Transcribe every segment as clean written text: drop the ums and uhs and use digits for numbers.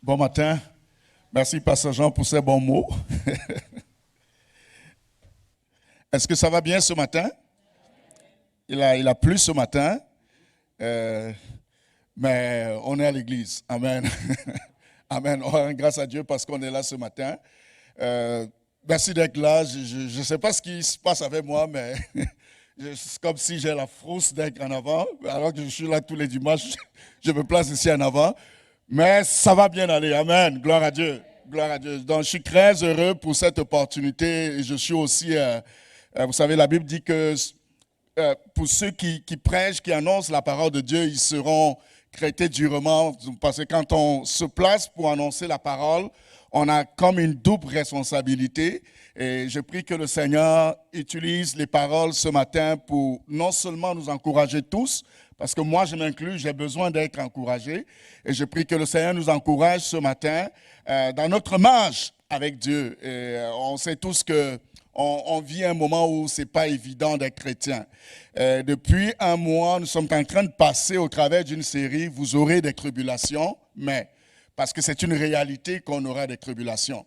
Bon matin. Merci, Pasteur Jean, pour ces bons mots. Est-ce que ça va bien ce matin? Il a plu ce matin, mais on est à l'église. Amen. Amen. Grâce à Dieu parce qu'on est là ce matin. Merci d'être là. Je ne sais pas ce qui se passe avec moi, mais c'est comme si j'ai la frousse d'être en avant. Alors que je suis là tous les dimanches, je me place ici en avant. Mais ça va bien aller. Amen. Gloire à Dieu. Gloire à Dieu. Donc, je suis très heureux pour cette opportunité. Et je suis aussi, vous savez, la Bible dit que pour ceux qui prêchent, qui annoncent la parole de Dieu, ils seront traités durement. Parce que quand on se place pour annoncer la parole, on a comme une double responsabilité. Et je prie que le Seigneur utilise les paroles ce matin pour non seulement nous encourager tous, parce que moi, je m'inclus, j'ai besoin d'être encouragé. Et je prie que le Seigneur nous encourage ce matin dans notre marche avec Dieu. Et on sait tous qu'on vit un moment où ce n'est pas évident d'être chrétien. Depuis un mois, nous sommes en train de passer au travers d'une série « Vous aurez des tribulations », mais parce que c'est une réalité qu'on aura des tribulations.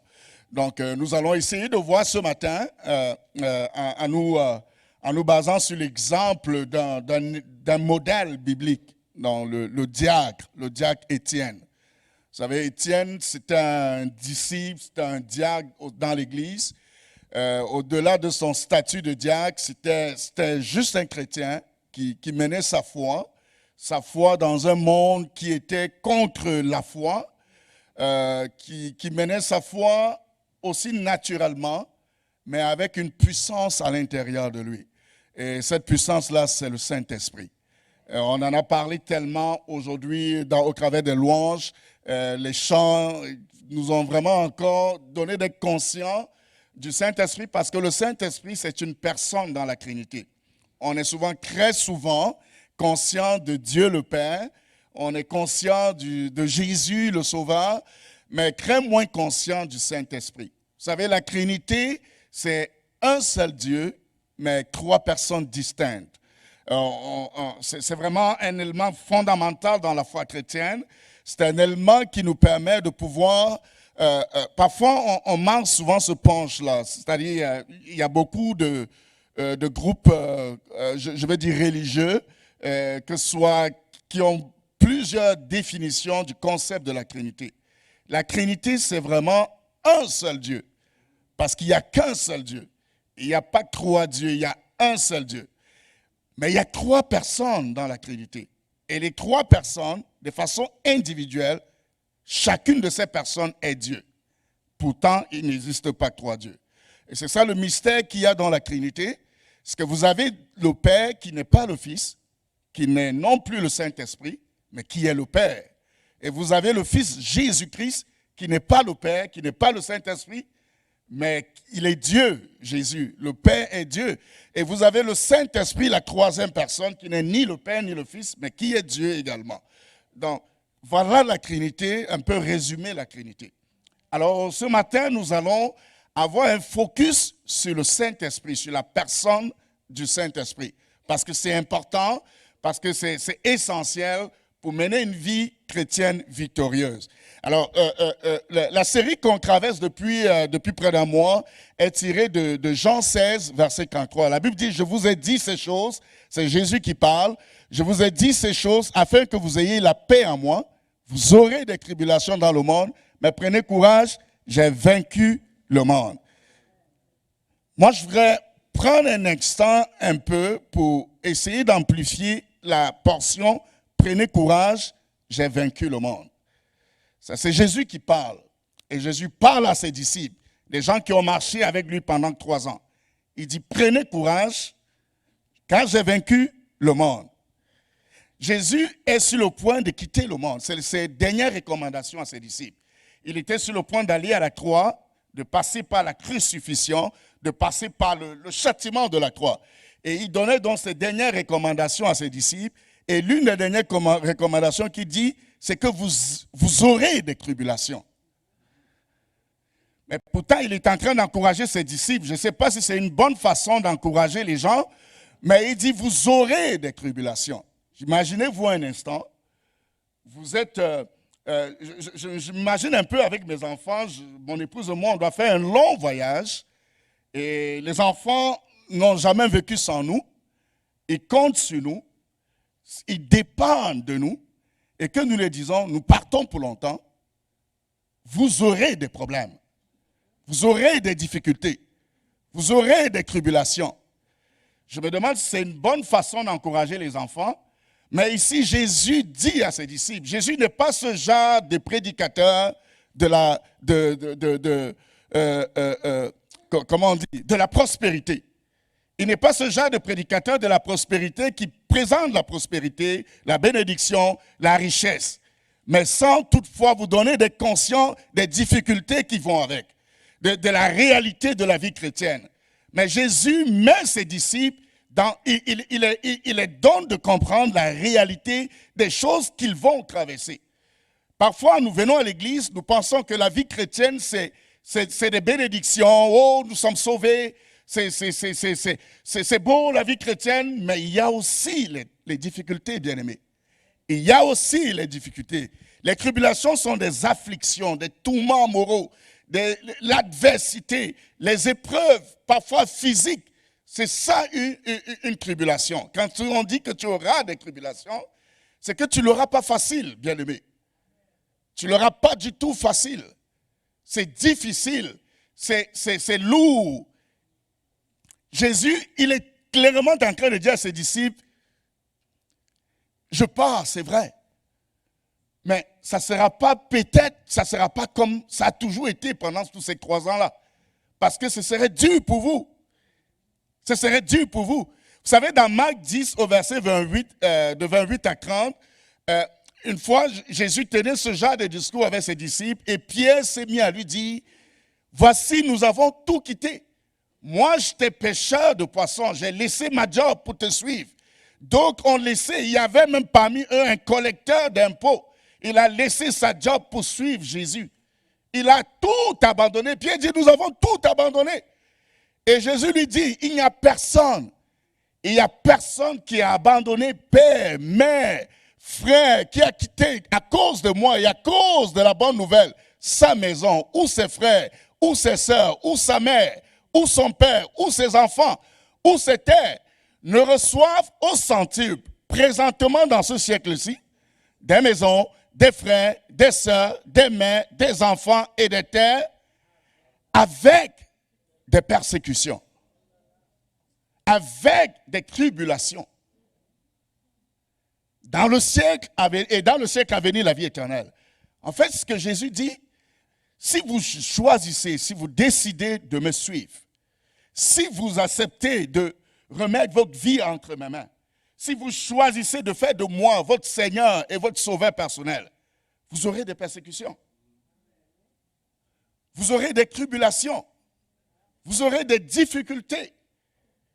Donc, nous allons essayer de voir ce matin, en nous basant sur l'exemple d'un modèle biblique, dans le diacre Étienne. Vous savez, Étienne, c'était un disciple, c'était un diacre dans l'Église. Au-delà de son statut de diacre, c'était juste un chrétien qui menait sa foi dans un monde qui était contre la foi, qui menait sa foi aussi naturellement, mais avec une puissance à l'intérieur de lui. Et cette puissance-là, c'est le Saint-Esprit. On en a parlé tellement aujourd'hui au travers des louanges. Les chants nous ont vraiment encore donné d'être conscients du Saint-Esprit parce que le Saint-Esprit, c'est une personne dans la Trinité. On est très souvent conscient de Dieu le Père, on est conscient de Jésus le Sauveur, mais très moins conscient du Saint-Esprit. Vous savez, la Trinité, c'est un seul Dieu, mais trois personnes distinctes. C'est vraiment un élément fondamental dans la foi chrétienne. C'est un élément qui nous permet de pouvoir... parfois, on manque souvent ce penche-là. C'est-à-dire, il y a beaucoup de groupes, je vais dire religieux, qui ont plusieurs définitions du concept de la Trinité. La Trinité, c'est vraiment un seul Dieu. Parce qu'il n'y a qu'un seul Dieu. Il n'y a pas trois dieux, il y a un seul Dieu. Mais il y a trois personnes dans la Trinité. Et les trois personnes, de façon individuelle, chacune de ces personnes est Dieu. Pourtant, il n'existe pas trois dieux. Et c'est ça le mystère qu'il y a dans la Trinité. C'est que vous avez le Père qui n'est pas le Fils, qui n'est non plus le Saint-Esprit, mais qui est le Père. Et vous avez le Fils Jésus-Christ, qui n'est pas le Père, qui n'est pas le Saint-Esprit, mais il est Dieu, Jésus. Le Père est Dieu. Et vous avez le Saint-Esprit, la troisième personne, qui n'est ni le Père ni le Fils, mais qui est Dieu également. Donc, voilà la Trinité, un peu résumé la Trinité. Alors, ce matin, nous allons avoir un focus sur le Saint-Esprit, sur la personne du Saint-Esprit. Parce que c'est important, parce que c'est essentiel pour mener une vie chrétienne victorieuse. Alors, la série qu'on traverse depuis près d'un mois est tirée de Jean 16, verset 43. La Bible dit, je vous ai dit ces choses, c'est Jésus qui parle, je vous ai dit ces choses afin que vous ayez la paix en moi. Vous aurez des tribulations dans le monde, mais prenez courage, j'ai vaincu le monde. Moi, je voudrais prendre un instant un peu pour essayer d'amplifier la portion « Prenez courage, j'ai vaincu le monde ». Ça, c'est Jésus qui parle. Et Jésus parle à ses disciples, des gens qui ont marché avec lui pendant 3 ans. Il dit, prenez courage, car j'ai vaincu le monde. Jésus est sur le point de quitter le monde. C'est ses dernières recommandations à ses disciples. Il était sur le point d'aller à la croix, de passer par la crucifixion, de passer par le châtiment de la croix. Et il donnait donc ses dernières recommandations à ses disciples. Et l'une des dernières recommandations qu'il dit, c'est que vous aurez des tribulations. Mais pourtant, il est en train d'encourager ses disciples. Je ne sais pas si c'est une bonne façon d'encourager les gens, mais il dit, vous aurez des tribulations. Imaginez-vous un instant, vous êtes je m'imagine un peu avec mes enfants, mon épouse et moi, on doit faire un long voyage. Et les enfants n'ont jamais vécu sans nous. Ils comptent sur nous. Ils dépendent de nous. Et que nous leur disons, nous partons pour longtemps. Vous aurez des problèmes. Vous aurez des difficultés. Vous aurez des tribulations. Je me demande si c'est une bonne façon d'encourager les enfants. Mais ici, Jésus dit à ses disciples, Jésus n'est pas ce genre de prédicateur comment on dit, de la prospérité. Il n'est pas ce genre de prédicateur de la prospérité qui présente la prospérité, la bénédiction, la richesse, mais sans toutefois vous donner des consciences des difficultés qui vont avec, de la réalité de la vie chrétienne. Mais Jésus met ses disciples il les donne de comprendre la réalité des choses qu'ils vont traverser. Parfois, nous venons à l'église, nous pensons que la vie chrétienne, c'est des bénédictions. Oh, nous sommes sauvés. C'est beau la vie chrétienne, mais il y a aussi les difficultés, bien-aimés. Il y a aussi les difficultés. Les tribulations sont des afflictions, des tourments moraux, l'adversité, les épreuves, parfois physiques. C'est ça une tribulation. Quand on dit que tu auras des tribulations, c'est que tu ne l'auras pas facile, bien-aimé. Tu ne l'auras pas du tout facile. C'est difficile. C'est lourd. Jésus, il est clairement en train de dire à ses disciples, je pars, c'est vrai. Mais ça ne sera pas peut-être, ça ne sera pas comme ça a toujours été pendant tous ces 3 ans-là. Parce que ce serait dur pour vous. Ce serait dur pour vous. Vous savez, dans Marc 10, au verset 28, de 28 à 30, une fois, Jésus tenait ce genre de discours avec ses disciples et Pierre s'est mis à lui dire, voici, nous avons tout quitté. Moi, j'étais pêcheur de poissons, j'ai laissé ma job pour te suivre. Donc, on laissait, il y avait même parmi eux un collecteur d'impôts. Il a laissé sa job pour suivre Jésus. Il a tout abandonné. Pierre dit, nous avons tout abandonné. Et Jésus lui dit, il n'y a personne qui a abandonné père, mère, frère, qui a quitté à cause de moi et à cause de la bonne nouvelle, sa maison, ou ses frères, ou ses sœurs, ou sa mère, ou son père, ou ses enfants, ou ses terres, ne reçoivent au centuple, présentement dans ce siècle-ci, des maisons, des frères, des sœurs, des mères, des enfants et des terres, avec des persécutions, avec des tribulations. Dans le siècle à venir, la vie éternelle. En fait, ce que Jésus dit, si vous choisissez, si vous décidez de me suivre, si vous acceptez de remettre votre vie entre mes mains, si vous choisissez de faire de moi votre Seigneur et votre Sauveur personnel, vous aurez des persécutions. Vous aurez des tribulations. Vous aurez des difficultés.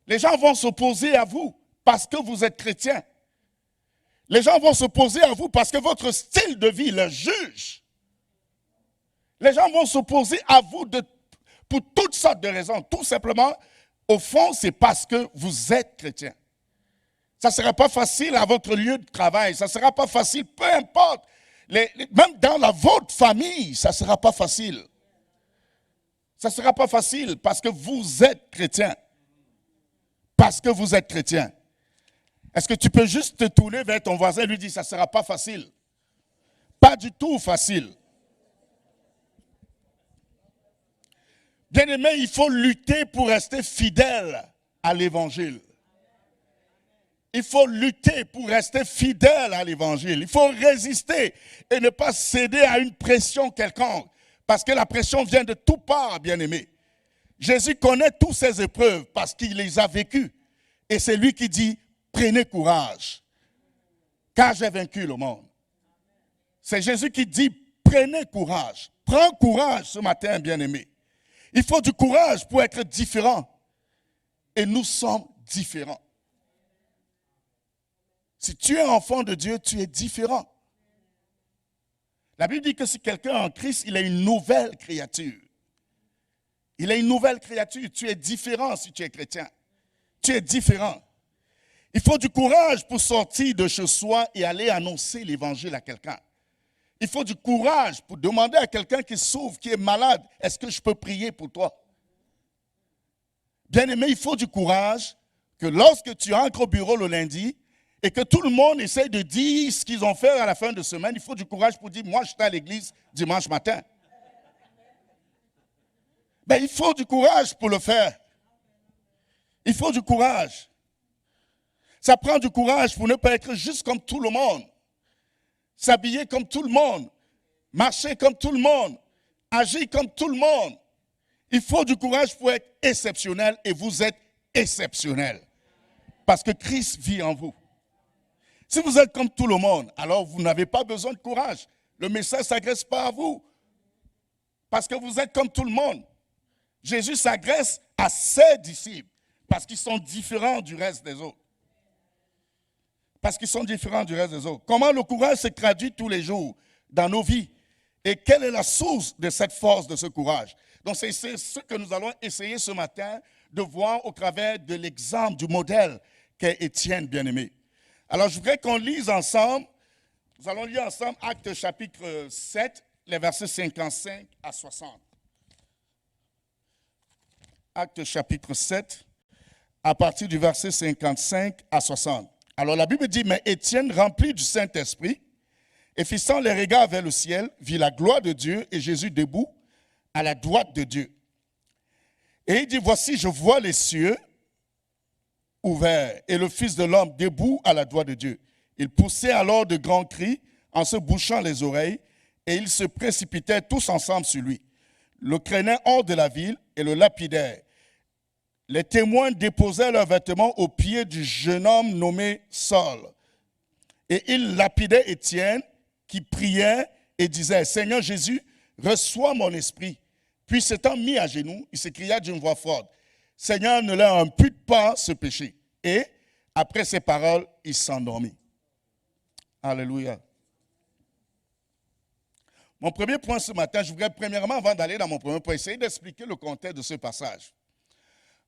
Les gens vont s'opposer à vous parce que vous êtes chrétien. Les gens vont s'opposer à vous parce que votre style de vie le juge. Les gens vont s'opposer à vous pour toutes sortes de raisons. Tout simplement, au fond, c'est parce que vous êtes chrétien. Ça ne sera pas facile à votre lieu de travail. Ça ne sera pas facile, peu importe. Même dans votre famille, ça ne sera pas facile. Ça ne sera pas facile parce que vous êtes chrétien. Parce que vous êtes chrétien. Est-ce que tu peux juste te tourner vers ton voisin et lui dire, ça ne sera pas facile? Pas du tout facile. Bien-aimé, il faut lutter pour rester fidèle à l'évangile. Il faut lutter pour rester fidèle à l'évangile. Il faut résister et ne pas céder à une pression quelconque. Parce que la pression vient de toutes parts, bien-aimé. Jésus connaît toutes ces épreuves parce qu'il les a vécues. Et c'est lui qui dit, prenez courage, car j'ai vaincu le monde. C'est Jésus qui dit, prenez courage. Prends courage ce matin, bien-aimé. Il faut du courage pour être différent. Et nous sommes différents. Si tu es enfant de Dieu, tu es différent. La Bible dit que si quelqu'un est en Christ, il est une nouvelle créature. Il est une nouvelle créature. Tu es différent si tu es chrétien. Tu es différent. Il faut du courage pour sortir de chez soi et aller annoncer l'évangile à quelqu'un. Il faut du courage pour demander à quelqu'un qui souffre, qui est malade, est-ce que je peux prier pour toi? Bien-aimé, il faut du courage que lorsque tu entres au bureau le lundi et que tout le monde essaie de dire ce qu'ils ont fait à la fin de semaine, il faut du courage pour dire, moi je suis à l'église dimanche matin. Ben, il faut du courage pour le faire. Il faut du courage. Ça prend du courage pour ne pas être juste comme tout le monde. S'habiller comme tout le monde. Marcher comme tout le monde. Agir comme tout le monde. Il faut du courage pour être exceptionnel et vous êtes exceptionnel. Parce que Christ vit en vous. Si vous êtes comme tout le monde, alors vous n'avez pas besoin de courage. Le message ne s'adresse pas à vous. Parce que vous êtes comme tout le monde. Jésus s'adresse à ses disciples parce qu'ils sont différents du reste des autres. Parce qu'ils sont différents du reste des autres. Comment le courage se traduit tous les jours dans nos vies? Et quelle est la source de cette force, de ce courage? Donc c'est ce que nous allons essayer ce matin de voir au travers de l'exemple, du modèle qu'est Étienne bien-aimé. Alors je voudrais qu'on lise ensemble, nous allons lire ensemble Actes chapitre 7, les versets 55 à 60. Actes chapitre 7, à partir du verset 55 à 60. Alors la Bible dit, mais Étienne, rempli du Saint-Esprit, et fixant les regards vers le ciel, vit la gloire de Dieu et Jésus debout à la droite de Dieu. Et il dit, voici, je vois les cieux ouverts et le Fils de l'homme debout à la droite de Dieu. Il poussait alors de grands cris en se bouchant les oreilles et ils se précipitaient tous ensemble sur lui. Le traînaient hors de la ville et le lapidèrent. Les témoins déposaient leurs vêtements aux pieds du jeune homme nommé Saul. Et ils lapidaient Étienne qui priait et disait, Seigneur Jésus, reçois mon esprit. Puis s'étant mis à genoux, il s'écria d'une voix forte, Seigneur, ne leur impute pas ce péché. Et après ces paroles, il s'endormit. Alléluia. Mon premier point ce matin, je voudrais premièrement, avant d'aller dans mon premier point, essayer d'expliquer le contexte de ce passage.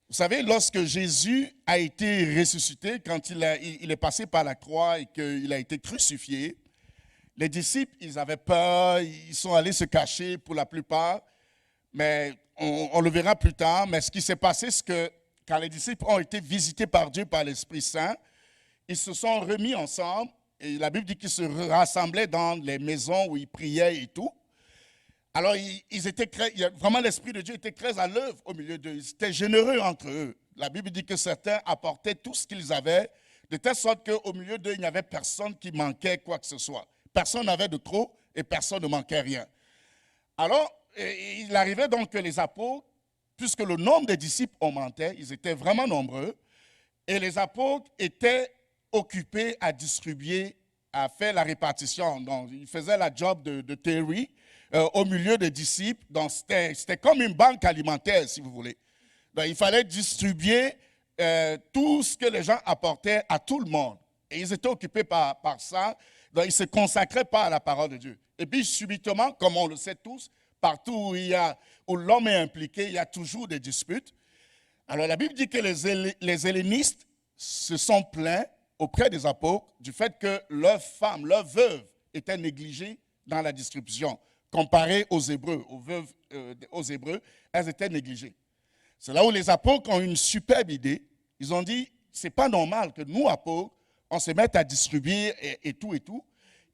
Vous savez, lorsque Jésus a été ressuscité, quand il est passé par la croix et qu'il a été crucifié, les disciples, ils avaient peur, ils sont allés se cacher pour la plupart, mais on le verra plus tard. Mais ce qui s'est passé, c'est que quand les disciples ont été visités par Dieu, par l'Esprit Saint, ils se sont remis ensemble, et la Bible dit qu'ils se rassemblaient dans les maisons où ils priaient et tout. Alors, vraiment, l'Esprit de Dieu était très à l'œuvre au milieu d'eux. Ils étaient généreux entre eux. La Bible dit que certains apportaient tout ce qu'ils avaient, de telle sorte qu'au milieu d'eux, il n'y avait personne qui manquait quoi que ce soit. Personne n'avait de trop et personne ne manquait rien. Alors, il arrivait donc que les apôtres, puisque le nombre des disciples augmentait, ils étaient vraiment nombreux, et les apôtres étaient occupés à distribuer, à faire la répartition. Donc, ils faisaient la job de Terry, au milieu des disciples. Donc, c'était comme une banque alimentaire, si vous voulez. Donc, il fallait distribuer tout ce que les gens apportaient à tout le monde. Et ils étaient occupés par ça. Donc, ils ne se consacraient pas à la parole de Dieu. Et puis, subitement, comme on le sait tous, partout où l'homme est impliqué, il y a toujours des disputes. Alors, la Bible dit que les hellénistes se sont plaints auprès des apôtres du fait que leurs femmes, leurs veuves, étaient négligées dans la distribution. Comparées aux Hébreux, aux veuves aux Hébreux, elles étaient négligées. C'est là où les apôtres ont une superbe idée. Ils ont dit, c'est pas normal que nous, apôtres, on se mette à distribuer et tout et tout.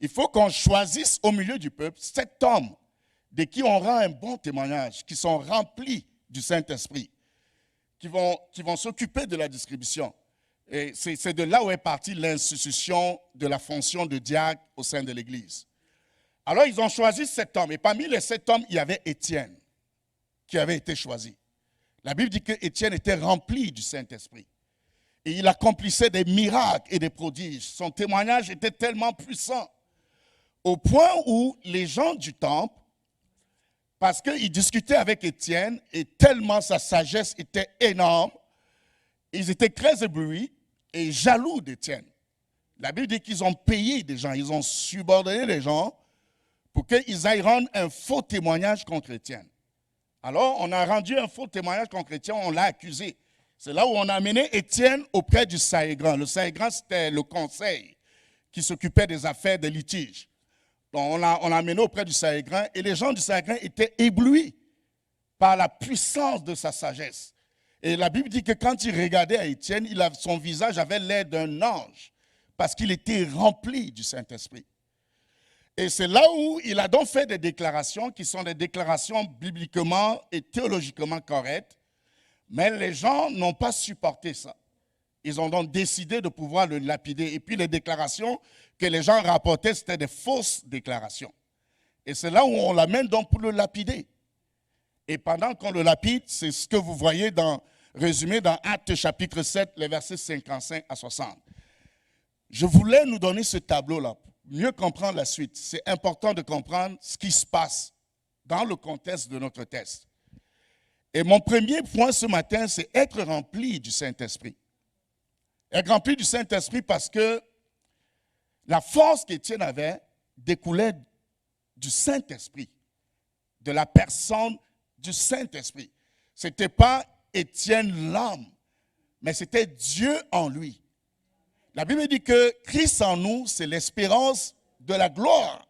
Il faut qu'on choisisse au milieu du peuple 7 hommes de qui on rend un bon témoignage, qui sont remplis du Saint-Esprit, qui vont s'occuper de la distribution. Et c'est de là où est partie l'institution de la fonction de diacre au sein de l'Église. Alors, ils ont choisi 7 hommes. Et parmi les 7 hommes, il y avait Étienne qui avait été choisi. La Bible dit que Étienne était rempli du Saint-Esprit. Et il accomplissait des miracles et des prodiges. Son témoignage était tellement puissant au point où les gens du temple, parce qu'ils discutaient avec Étienne et tellement sa sagesse était énorme, ils étaient très éblouis et jaloux d'Étienne. La Bible dit qu'ils ont payé des gens, ils ont subordonné les gens pour qu'ils aillent rendre un faux témoignage contre Étienne. Alors, on a rendu un faux témoignage contre Étienne, on l'a accusé. C'est là où on a amené Étienne auprès du Sanhédrin. Le Sanhédrin, c'était le conseil qui s'occupait des affaires des litiges. on l'a amené auprès du Sahel-Grain et les gens du Sahel-Grain étaient éblouis par la puissance de sa sagesse. Et la Bible dit que quand il regardait à Étienne, son visage avait l'air d'un ange parce qu'il était rempli du Saint-Esprit. Et c'est là où il a donc fait des déclarations qui sont des déclarations bibliquement et théologiquement correctes, mais les gens n'ont pas supporté ça. Ils ont donc décidé de pouvoir le lapider. Et puis les déclarations que les gens rapportaient, c'était des fausses déclarations. Et c'est là où on l'amène donc pour le lapider. Et pendant qu'on le lapide, c'est ce que vous voyez résumé dans Actes chapitre 7, les versets 55 à 60. Je voulais nous donner ce tableau-là, pour mieux comprendre la suite. C'est important de comprendre ce qui se passe dans le contexte de notre test. Et mon premier point ce matin, c'est être rempli du Saint-Esprit. Être rempli du Saint-Esprit parce que la force qu'Étienne avait découlait du Saint-Esprit, de la personne du Saint-Esprit. Ce n'était pas Étienne l'homme, mais c'était Dieu en lui. La Bible dit que Christ en nous, c'est l'espérance de la gloire.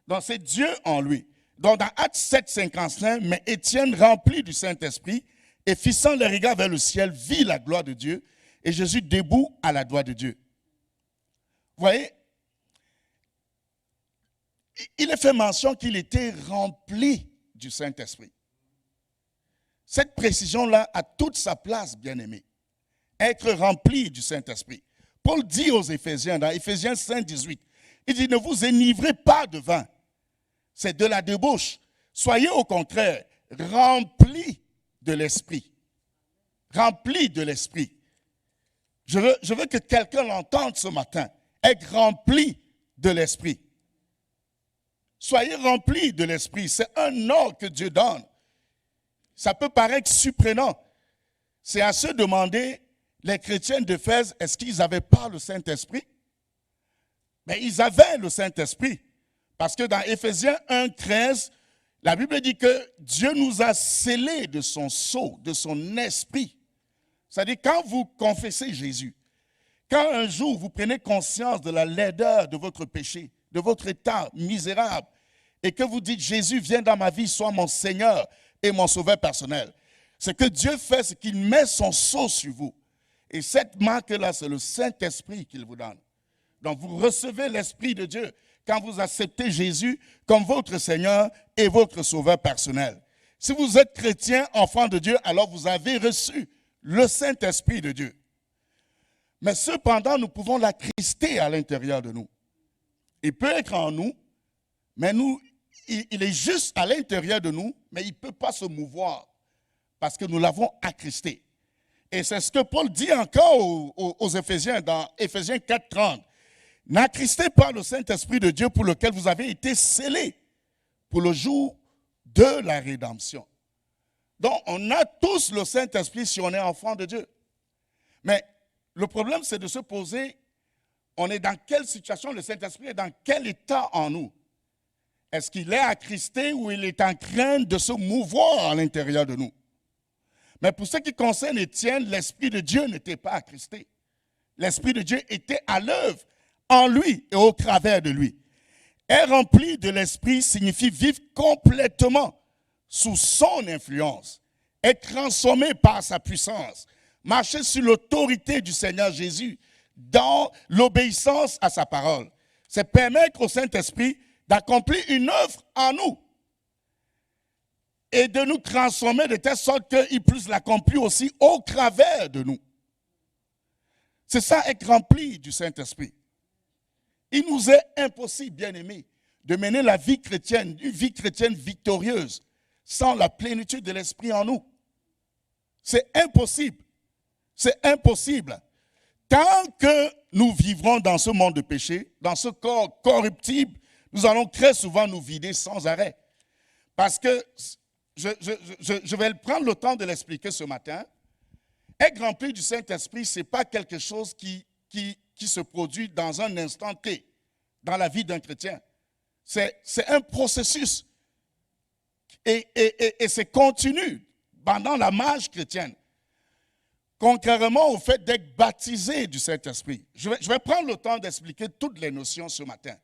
Donc c'est Dieu en lui. Donc dans Actes 7, 55, mais Étienne, rempli du Saint-Esprit, et fixant les regards vers le ciel, vit la gloire de Dieu, et Jésus debout à la droite de Dieu. Vous voyez, il est fait mention qu'il était rempli du Saint-Esprit. Cette précision-là a toute sa place, bien-aimé. Être rempli du Saint-Esprit. Paul dit aux Éphésiens, dans Éphésiens 5, 18, il dit, ne vous enivrez pas de vin. C'est de la débauche. Soyez au contraire remplis de l'Esprit. Remplis de l'Esprit. Je veux que quelqu'un l'entende ce matin. Être rempli de l'Esprit. Soyez remplis de l'Esprit. C'est un ordre que Dieu donne. Ça peut paraître surprenant. C'est à se demander, les chrétiens d'Éphèse, est-ce qu'ils n'avaient pas le Saint-Esprit? Mais ils avaient le Saint-Esprit. Parce que dans Éphésiens 1, 13, la Bible dit que Dieu nous a scellés de son sceau, de son esprit. C'est-à-dire, quand vous confessez Jésus, quand un jour vous prenez conscience de la laideur de votre péché, de votre état misérable, et que vous dites, Jésus, viens dans ma vie, sois mon Seigneur et mon sauveur personnel. Ce que Dieu fait, c'est qu'il met son sceau sur vous. Et cette marque-là, c'est le Saint-Esprit qu'il vous donne. Donc, vous recevez l'Esprit de Dieu quand vous acceptez Jésus comme votre Seigneur et votre sauveur personnel. Si vous êtes chrétien, enfant de Dieu, alors vous avez reçu le Saint-Esprit de Dieu. Mais cependant, nous pouvons l'attrister à l'intérieur de nous. Il peut être en nous, mais il est juste à l'intérieur de nous, mais il ne peut pas se mouvoir parce que nous l'avons attristé. Et c'est ce que Paul dit encore aux Éphésiens, dans Éphésiens 4, 30. N'attristez pas le Saint-Esprit de Dieu pour lequel vous avez été scellés pour le jour de la rédemption. Donc, on a tous le Saint-Esprit si on est enfant de Dieu. Mais le problème, c'est de se poser, on est dans quelle situation, le Saint-Esprit est dans quel état en nous? Est-ce qu'il est attristé ou il est en train de se mouvoir à l'intérieur de nous? Mais pour ce qui concerne Étienne, l'Esprit de Dieu n'était pas attristé. L'Esprit de Dieu était à l'œuvre en lui et au travers de lui. Être rempli de l'Esprit signifie vivre complètement sous son influence, être transformé par sa puissance, marcher sur l'autorité du Seigneur Jésus dans l'obéissance à sa parole. C'est permettre au Saint-Esprit d'accomplir une œuvre en nous et de nous transformer de telle sorte qu'il puisse l'accomplir aussi au travers de nous. C'est ça, être rempli du Saint-Esprit. Il nous est impossible, bien-aimés, de mener la vie chrétienne, une vie chrétienne victorieuse, sans la plénitude de l'Esprit en nous. C'est impossible. C'est impossible. Tant que nous vivrons dans ce monde de péché, dans ce corps corruptible, nous allons très souvent nous vider sans arrêt. Parce que, je vais prendre le temps de l'expliquer ce matin, être rempli du Saint-Esprit, ce n'est pas quelque chose qui se produit dans un instant T, dans la vie d'un chrétien. C'est un processus. Et c'est continu pendant la marche chrétienne. Contrairement au fait d'être baptisé du Saint-Esprit. Je vais prendre le temps d'expliquer toutes les notions ce matin.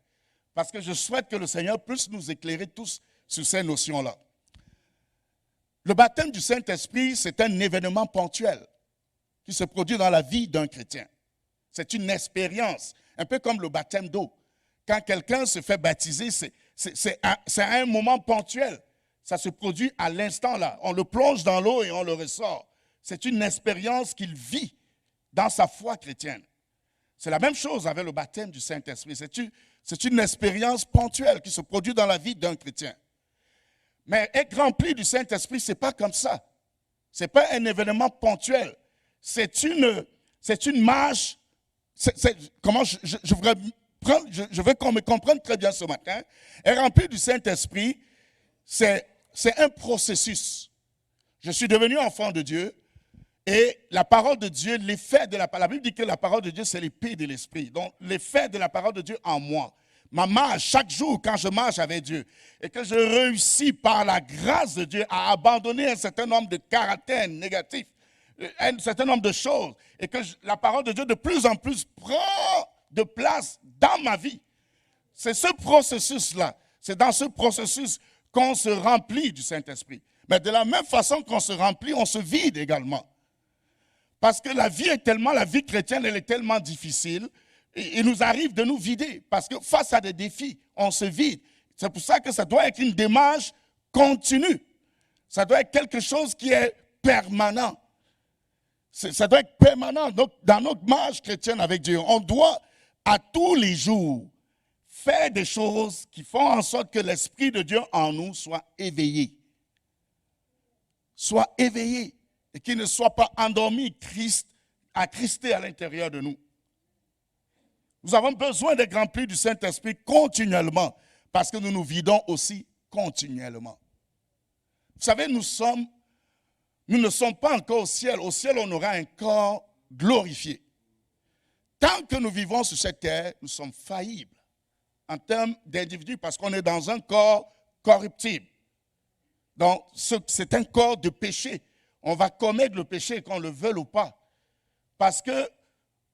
parce que je souhaite que le Seigneur puisse nous éclairer tous sur ces notions-là. Le baptême du Saint-Esprit, c'est un événement ponctuel qui se produit dans la vie d'un chrétien. C'est une expérience, un peu comme le baptême d'eau. Quand quelqu'un se fait baptiser, c'est à un moment ponctuel. Ça se produit à l'instant là. On le plonge dans l'eau et on le ressort. C'est une expérience qu'il vit dans sa foi chrétienne. C'est la même chose avec le baptême du Saint-Esprit. C'est une expérience ponctuelle qui se produit dans la vie d'un chrétien. Mais être rempli du Saint-Esprit, ce n'est pas comme ça. Ce n'est pas un événement ponctuel. C'est une marche. Comment je veux qu'on me comprenne très bien ce matin. Être rempli du Saint-Esprit, c'est un processus. Je suis devenu enfant de Dieu et la parole de Dieu, l'effet de la Bible dit que la parole de Dieu, c'est l'épée de l'esprit. Donc, l'effet de la parole de Dieu en moi. Ma marche, chaque jour, quand je marche avec Dieu et que je réussis par la grâce de Dieu à abandonner un certain nombre de caractères négatifs, un certain nombre de choses, et que la parole de Dieu de plus en plus prend de place dans ma vie. C'est ce processus-là, c'est dans ce processus qu'on se remplit du Saint-Esprit. Mais de la même façon qu'on se remplit, on se vide également. Parce que la vie chrétienne, elle est tellement difficile. Il nous arrive de nous vider parce que face à des défis, on se vide. C'est pour ça que ça doit être une démarche continue. Ça doit être quelque chose qui est permanent. Ça doit être permanent. Donc, dans notre marche chrétienne avec Dieu, on doit à tous les jours faire des choses qui font en sorte que l'Esprit de Dieu en nous soit éveillé. Soit éveillé et qu'il ne soit pas endormi, attristé à l'intérieur de nous. Nous avons besoin d'être remplis du Saint-Esprit continuellement parce que nous nous vidons aussi continuellement. Vous savez, nous ne sommes pas encore au ciel. Au ciel, on aura un corps glorifié. Tant que nous vivons sur cette terre, nous sommes faillibles en termes d'individus parce qu'on est dans un corps corruptible. Donc, c'est un corps de péché. On va commettre le péché qu'on le veuille ou pas parce que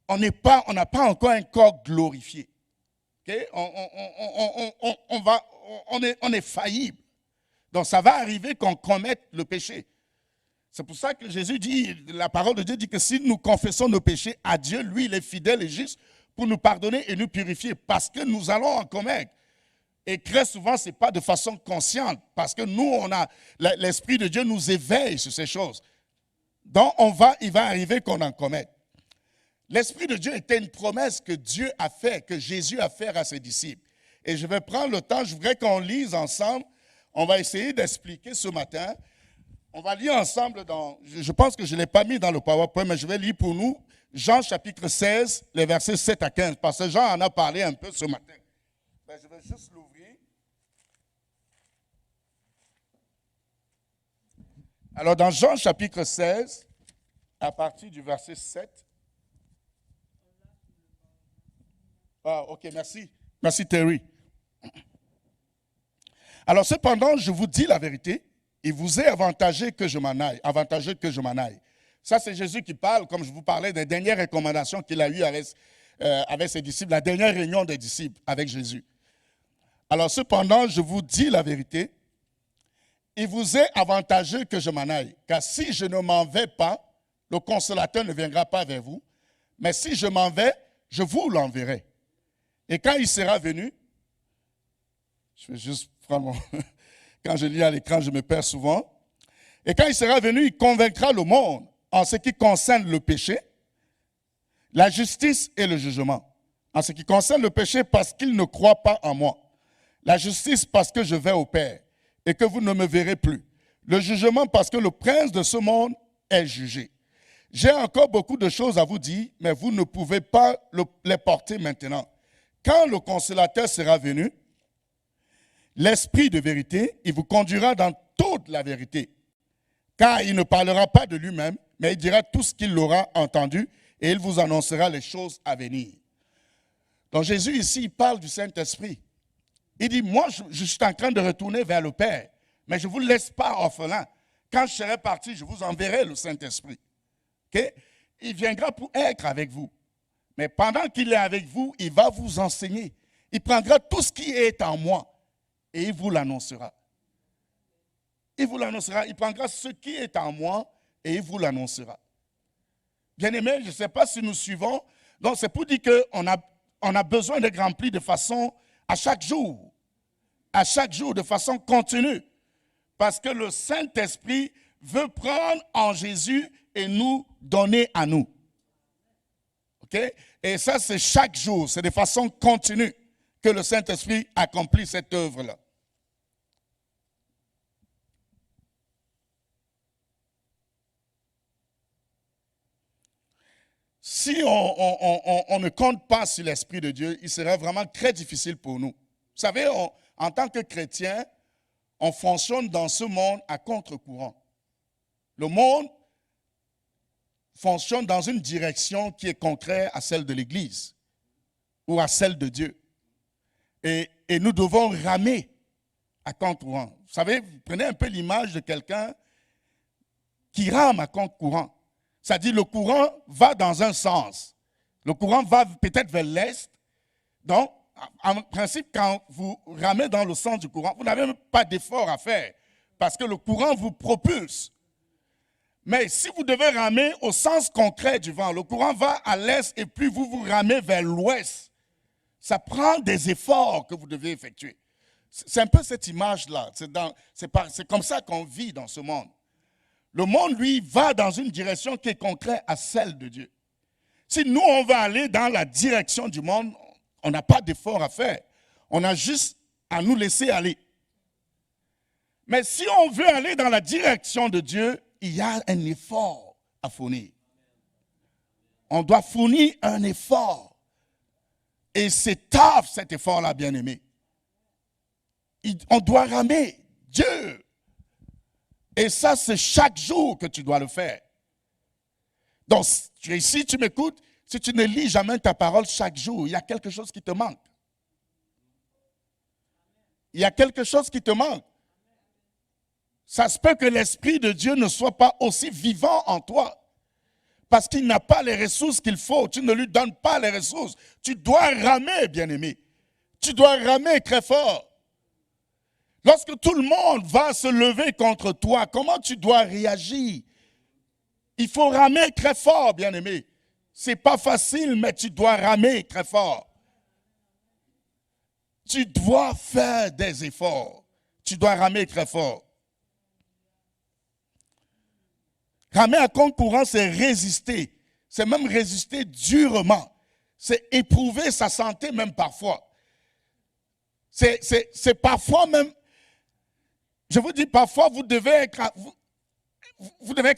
on n'a pas encore un corps glorifié. Okay? On est faillible. Donc ça va arriver qu'on commette le péché. C'est pour ça que Jésus dit, la parole de Dieu dit que si nous confessons nos péchés à Dieu, lui, il est fidèle et juste pour nous pardonner et nous purifier parce que nous allons en commettre. Et très souvent, ce n'est pas de façon consciente parce que nous, l'Esprit de Dieu nous éveille sur ces choses. Donc il va arriver qu'on en commette. L'Esprit de Dieu était une promesse que Dieu a faite, que Jésus a faite à ses disciples. Et je vais prendre le temps, je voudrais qu'on lise ensemble. On va essayer d'expliquer ce matin. On va lire ensemble je pense que je ne l'ai pas mis dans le PowerPoint, mais je vais lire pour nous Jean chapitre 16, les versets 7 à 15, parce que Jean en a parlé un peu ce matin. Ben, je vais juste l'ouvrir. Alors dans Jean chapitre 16, à partir du verset 7, ah, ok, merci. Merci Terry. Alors cependant, je vous dis la vérité, il vous est avantageux que je m'en aille. Ça, c'est Jésus qui parle, comme je vous parlais, des dernières recommandations qu'il a eues avec ses disciples, la dernière réunion des disciples avec Jésus. Alors cependant, je vous dis la vérité, il vous est avantageux que je m'en aille, car si je ne m'en vais pas, le consolateur ne viendra pas vers vous, mais si je m'en vais, je vous l'enverrai. Et quand il sera venu, je vais juste prendre quand je lis à l'écran, je me perds souvent. Et quand il sera venu, il convaincra le monde en ce qui concerne le péché, la justice et le jugement. En ce qui concerne le péché, parce qu'il ne croit pas en moi. La justice, parce que je vais au Père et que vous ne me verrez plus. Le jugement, parce que le prince de ce monde est jugé. J'ai encore beaucoup de choses à vous dire, mais vous ne pouvez pas les porter maintenant. Quand le consolateur sera venu, l'Esprit de vérité, il vous conduira dans toute la vérité. Car il ne parlera pas de lui-même, mais il dira tout ce qu'il aura entendu et il vous annoncera les choses à venir. Donc Jésus ici, il parle du Saint-Esprit. Il dit, moi je suis en train de retourner vers le Père, mais je ne vous laisse pas orphelin. Quand je serai parti, je vous enverrai le Saint-Esprit. Okay? Il viendra pour être avec vous. Mais pendant qu'il est avec vous, il va vous enseigner. Il prendra tout ce qui est en moi et il vous l'annoncera. Il vous l'annoncera. Il prendra ce qui est en moi et il vous l'annoncera. Bien-aimés, je ne sais pas si nous suivons. Donc, c'est pour dire qu'on a besoin d'être rempli de façon à chaque jour, de façon continue. Parce que le Saint-Esprit veut prendre en Jésus et nous donner à nous. OK? Et ça, c'est chaque jour, c'est de façon continue que le Saint-Esprit accomplit cette œuvre-là. Si on ne compte pas sur l'Esprit de Dieu, il serait vraiment très difficile pour nous. Vous savez, en tant que chrétien, on fonctionne dans ce monde à contre-courant. Le monde fonctionne dans une direction qui est contraire à celle de l'Église ou à celle de Dieu. Et nous devons ramer à contre-courant. Vous savez, vous prenez un peu l'image de quelqu'un qui rame à contre-courant. C'est-à-dire le courant va dans un sens. Le courant va peut-être vers l'est. Donc, en principe, quand vous ramez dans le sens du courant, vous n'avez même pas d'effort à faire parce que le courant vous propulse. Mais si vous devez ramer au sens concret du vent, le courant va à l'est et puis vous ramez vers l'ouest. Ça prend des efforts que vous devez effectuer. C'est un peu cette image-là. C'est comme ça qu'on vit dans ce monde. Le monde, lui, va dans une direction qui est contraire à celle de Dieu. Si nous, on va aller dans la direction du monde, on n'a pas d'effort à faire. On a juste à nous laisser aller. Mais si on veut aller dans la direction de Dieu, il y a un effort à fournir. On doit fournir un effort. Et c'est tough, cet effort-là, bien-aimé. On doit ramer Dieu. Et ça, c'est chaque jour que tu dois le faire. Donc, si tu m'écoutes, si tu ne lis jamais ta parole chaque jour, il y a quelque chose qui te manque. Il y a quelque chose qui te manque. Ça se peut que l'Esprit de Dieu ne soit pas aussi vivant en toi. Parce qu'il n'a pas les ressources qu'il faut. Tu ne lui donnes pas les ressources. Tu dois ramer, bien-aimé. Tu dois ramer très fort. Lorsque tout le monde va se lever contre toi, comment tu dois réagir? Il faut ramer très fort, bien-aimé. Ce n'est pas facile, mais tu dois ramer très fort. Tu dois faire des efforts. Tu dois ramer très fort. Ramer à contre-courant, c'est résister. C'est même résister durement. C'est éprouver sa santé même parfois. C'est parfois même... Je vous dis, parfois, vous devez être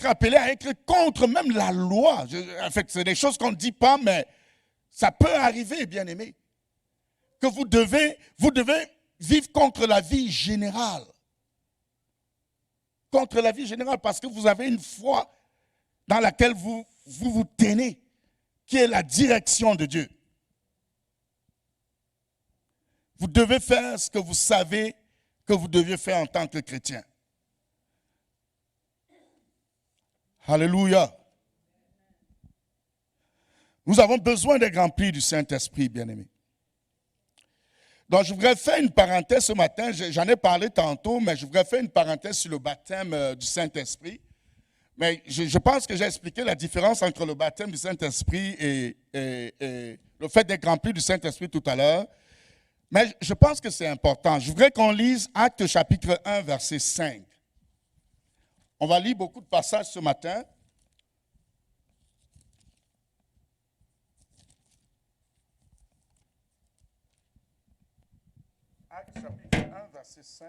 appelé à être contre même la loi. En fait, c'est des choses qu'on ne dit pas, mais ça peut arriver, bien-aimé. Que vous devez vivre contre la vie générale. Contre la vie générale, parce que vous avez une foi dans laquelle vous tenez, qui est la direction de Dieu. Vous devez faire ce que vous savez que vous deviez faire en tant que chrétien. Alléluia. Nous avons besoin d'être remplis du Saint-Esprit, bien-aimés. Donc, je voudrais faire une parenthèse ce matin. J'en ai parlé tantôt, mais je voudrais faire une parenthèse sur le baptême du Saint-Esprit. Mais je pense que j'ai expliqué la différence entre le baptême du Saint-Esprit et le fait d'être rempli du Saint-Esprit tout à l'heure. Mais je pense que c'est important. Je voudrais qu'on lise Actes chapitre 1, verset 5. On va lire beaucoup de passages ce matin. Actes chapitre 1, verset 5.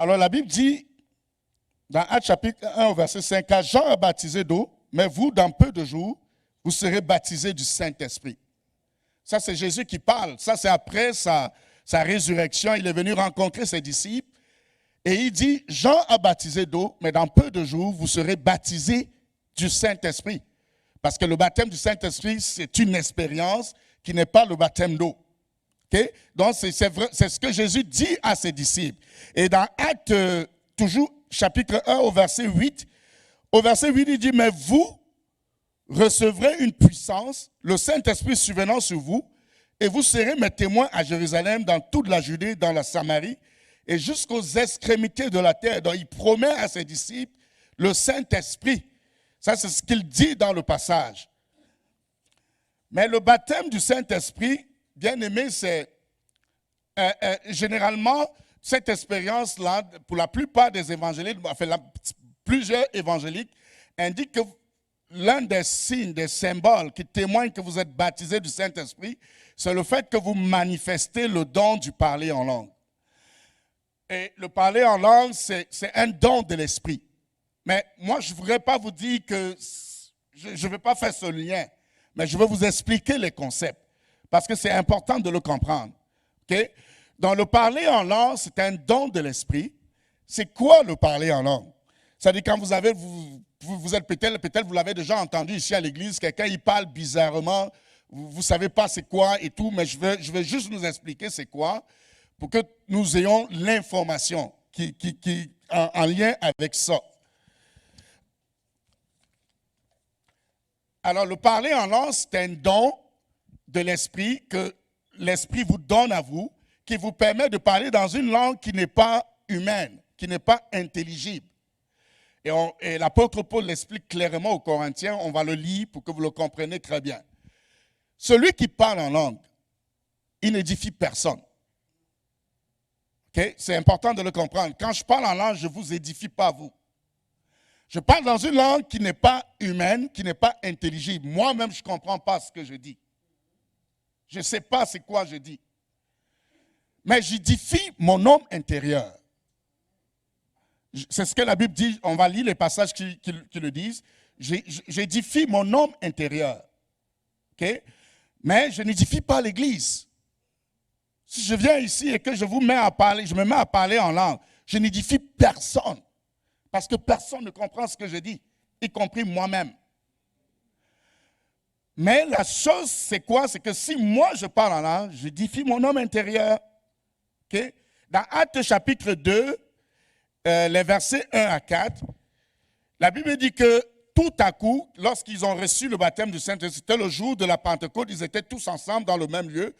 Alors la Bible dit, dans Actes chapitre 1, verset 5, « Car Jean a baptisé d'eau, mais vous, dans peu de jours, vous serez baptisés du Saint-Esprit. » Ça, c'est Jésus qui parle. Ça, c'est après sa résurrection. Il est venu rencontrer ses disciples. Et il dit, Jean a baptisé d'eau, mais dans peu de jours, vous serez baptisés du Saint-Esprit. Parce que le baptême du Saint-Esprit, c'est une expérience qui n'est pas le baptême d'eau. Okay? Donc, c'est ce que Jésus dit à ses disciples. Et dans Actes, toujours chapitre 1, au verset 8, il dit, « Mais vous recevrez une puissance, le Saint-Esprit survenant sur vous, et vous serez mes témoins à Jérusalem, dans toute la Judée, dans la Samarie, et jusqu'aux extrémités de la terre. Donc il promet à ses disciples le Saint-Esprit. Ça, c'est ce qu'il dit dans le passage. Mais le baptême du Saint-Esprit, bien aimé, c'est généralement cette expérience-là, pour la plupart des évangéliques, enfin plusieurs évangéliques, indique que l'un des signes, des symboles qui témoignent que vous êtes baptisé du Saint-Esprit, c'est le fait que vous manifestez le don du parler en langue. Et le parler en langue, c'est un don de l'Esprit. Mais moi, je ne voudrais pas vous dire que je ne vais pas faire ce lien, mais je vais vous expliquer les concepts, parce que c'est important de le comprendre. Okay? Dans le parler en langue, c'est un don de l'Esprit. C'est quoi le parler en langue? C'est-à-dire quand vous êtes peut-être vous l'avez déjà entendu ici à l'église, quelqu'un il parle bizarrement, vous ne savez pas c'est quoi et tout, mais je vais juste nous expliquer c'est quoi pour que nous ayons l'information qui en lien avec ça. Alors, le parler en langue, c'est un don de l'Esprit que l'Esprit vous donne à vous, qui vous permet de parler dans une langue qui n'est pas humaine, qui n'est pas intelligible. Et l'apôtre Paul l'explique clairement aux Corinthiens, on va le lire pour que vous le compreniez très bien. Celui qui parle en langue, il n'édifie personne. Okay? C'est important de le comprendre. Quand je parle en langue, je ne vous édifie pas vous. Je parle dans une langue qui n'est pas humaine, qui n'est pas intelligible. Moi-même, je ne comprends pas ce que je dis. Je ne sais pas c'est quoi je dis. Mais j'édifie mon homme intérieur. C'est ce que la Bible dit. On va lire les passages qui le disent. J'édifie mon homme intérieur. Okay? Mais je n'édifie pas l'Église. Si je viens ici et que je me mets à parler en langue, je n'édifie personne. Parce que personne ne comprend ce que je dis, y compris moi-même. Mais la chose, c'est quoi? C'est que si moi je parle en langue, j'édifie mon homme intérieur. Okay? Dans Actes chapitre 2, les versets 1 à 4, la Bible dit que tout à coup, lorsqu'ils ont reçu le baptême du Saint-Esprit, c'était le jour de la Pentecôte, ils étaient tous ensemble dans le même lieu.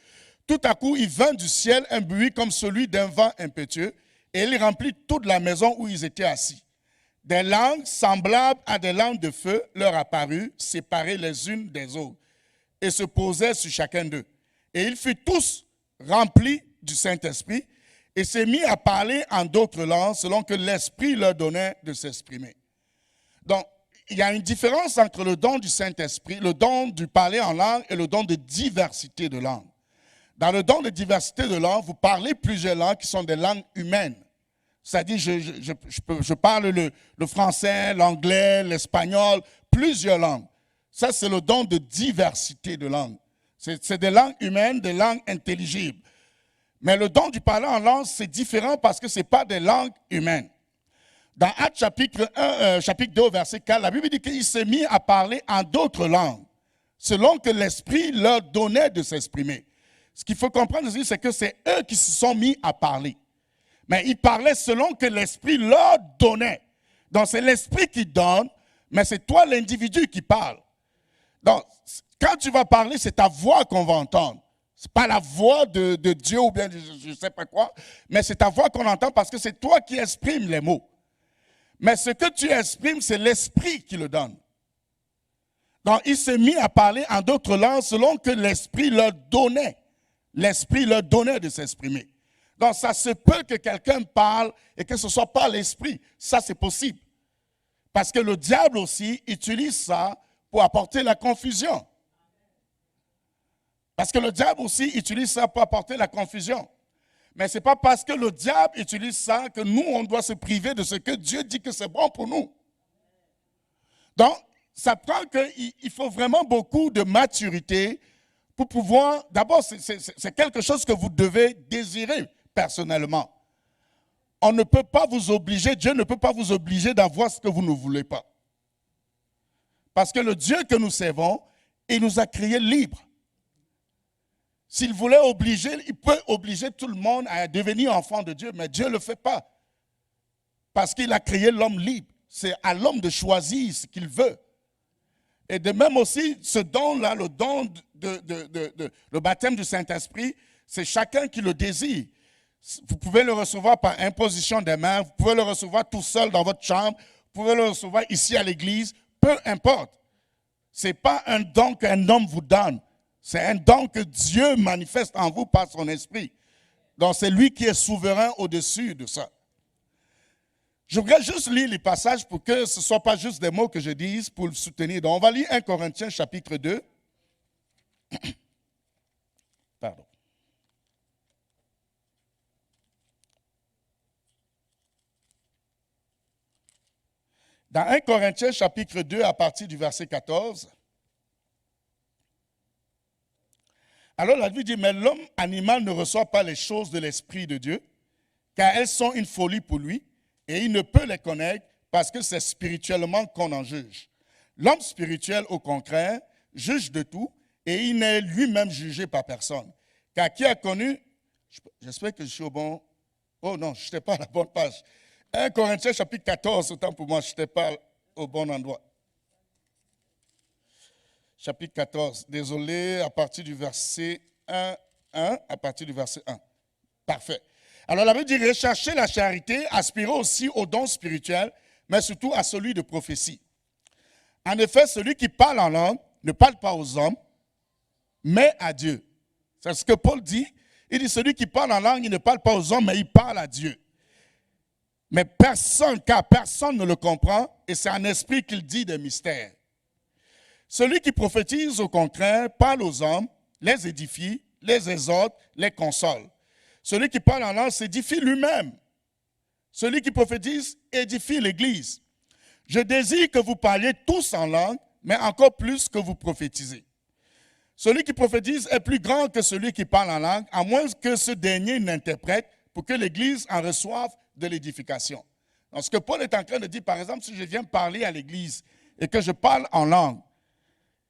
Tout à coup, il vint du ciel un bruit comme celui d'un vent impétueux, et il remplit toute la maison où ils étaient assis. Des langues semblables à des langues de feu leur apparurent, séparées les unes des autres, et se posaient sur chacun d'eux. Et ils furent tous remplis du Saint-Esprit, et s'est mis à parler en d'autres langues, selon que l'Esprit leur donnait de s'exprimer. Donc, il y a une différence entre le don du Saint-Esprit, le don du parler en langue, et le don de diversité de langue. Dans le don de diversité de langue, vous parlez plusieurs langues qui sont des langues humaines. C'est-à-dire, je parle le français, l'anglais, l'espagnol, plusieurs langues. Ça, c'est le don de diversité de langue. C'est des langues humaines, des langues intelligibles. Mais le don du parler en langue, c'est différent parce que ce n'est pas des langues humaines. Dans Actes chapitre 2, verset 4, la Bible dit qu'il s'est mis à parler en d'autres langues, selon que l'Esprit leur donnait de s'exprimer. Ce qu'il faut comprendre ici, c'est que c'est eux qui se sont mis à parler. Mais ils parlaient selon que l'Esprit leur donnait. Donc, c'est l'Esprit qui donne, mais c'est toi, l'individu, qui parle. Donc, quand tu vas parler, c'est ta voix qu'on va entendre. Ce n'est pas la voix de Dieu ou bien je ne sais pas quoi, mais c'est ta voix qu'on entend parce que c'est toi qui exprimes les mots. Mais ce que tu exprimes, c'est l'Esprit qui le donne. Donc, il s'est mis à parler en d'autres langues selon que l'Esprit leur donnait. L'Esprit leur donnait de s'exprimer. Donc, ça se peut que quelqu'un parle et que ce ne soit pas l'Esprit. Ça, c'est possible. Parce que le diable aussi utilise ça pour apporter la confusion. Parce que le diable aussi utilise ça pour apporter la confusion. Mais ce n'est pas parce que le diable utilise ça que nous, on doit se priver de ce que Dieu dit que c'est bon pour nous. Donc, ça prend qu'il faut vraiment beaucoup de maturité pour pouvoir... D'abord, c'est quelque chose que vous devez désirer personnellement. On ne peut pas vous obliger, Dieu ne peut pas vous obliger d'avoir ce que vous ne voulez pas. Parce que le Dieu que nous servons, il nous a créés libres. S'il voulait obliger, il peut obliger tout le monde à devenir enfant de Dieu, mais Dieu ne le fait pas. Parce qu'il a créé l'homme libre. C'est à l'homme de choisir ce qu'il veut. Et de même aussi, ce don-là, le don le baptême du Saint-Esprit, c'est chacun qui le désire. Vous pouvez le recevoir par imposition des mains, vous pouvez le recevoir tout seul dans votre chambre, vous pouvez le recevoir ici à l'église, peu importe. Ce n'est pas un don qu'un homme vous donne, c'est un don que Dieu manifeste en vous par son esprit. Donc c'est lui qui est souverain au-dessus de ça. Je voudrais juste lire les passages pour que ce ne soit pas juste des mots que je dise pour le soutenir. Donc on va lire 1 Corinthiens chapitre 2. Pardon. Dans 1 Corinthiens chapitre 2 à partir du verset 14, alors la Bible dit, mais l'homme animal ne reçoit pas les choses de l'Esprit de Dieu, car elles sont une folie pour lui, et il ne peut les connaître parce que c'est spirituellement qu'on en juge. L'homme spirituel, au contraire, juge de tout, et il n'est lui-même jugé par personne. Car qui a connu, j'espère que je suis au bon, oh non, je n'étais pas à la bonne page. 1 Corinthiens chapitre 14, autant pour moi, je n'étais pas au bon endroit. Chapitre 14, désolé, à partir du verset 1, à partir du verset 1. Parfait. Alors la Bible dit, recherchez la charité, aspirez aussi aux dons spirituels, mais surtout à celui de prophétie. En effet, celui qui parle en langue ne parle pas aux hommes, mais à Dieu. C'est ce que Paul dit. Il dit, celui qui parle en langue, il ne parle pas aux hommes, mais il parle à Dieu. Mais personne, car personne ne le comprend, et c'est en esprit qu'il dit des mystères. Celui qui prophétise, au contraire, parle aux hommes, les édifie, les exhorte, les console. Celui qui parle en langue s'édifie lui-même. Celui qui prophétise édifie l'Église. Je désire que vous parliez tous en langue, mais encore plus que vous prophétisez. Celui qui prophétise est plus grand que celui qui parle en langue, à moins que ce dernier n'interprète pour que l'Église en reçoive de l'édification. Donc, ce que Paul est en train de dire, par exemple, si je viens parler à l'Église et que je parle en langue,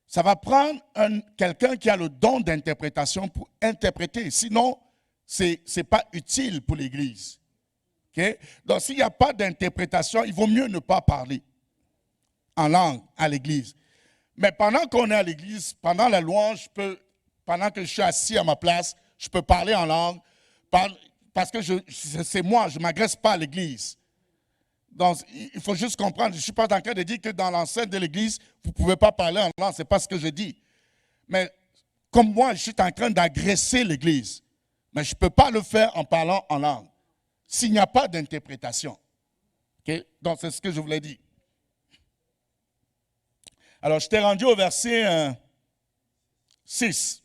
ça va prendre quelqu'un qui a le don d'interprétation pour interpréter. Sinon, ce n'est pas utile pour l'Église. Okay? Donc, s'il n'y a pas d'interprétation, il vaut mieux ne pas parler en langue à l'Église. Mais pendant qu'on est à l'Église, pendant la louange, pendant que je suis assis à ma place, je peux parler en langue parce que c'est moi, je ne m'agresse pas à l'Église. Donc, il faut juste comprendre, je ne suis pas en train de dire que dans l'enceinte de l'Église, vous ne pouvez pas parler en langue, ce n'est pas ce que je dis. Mais comme moi, je suis en train d'agresser l'Église, mais je ne peux pas le faire en parlant en langue, s'il n'y a pas d'interprétation. Okay? Donc, c'est ce que je voulais dire. Alors, je t'ai rendu au verset 6.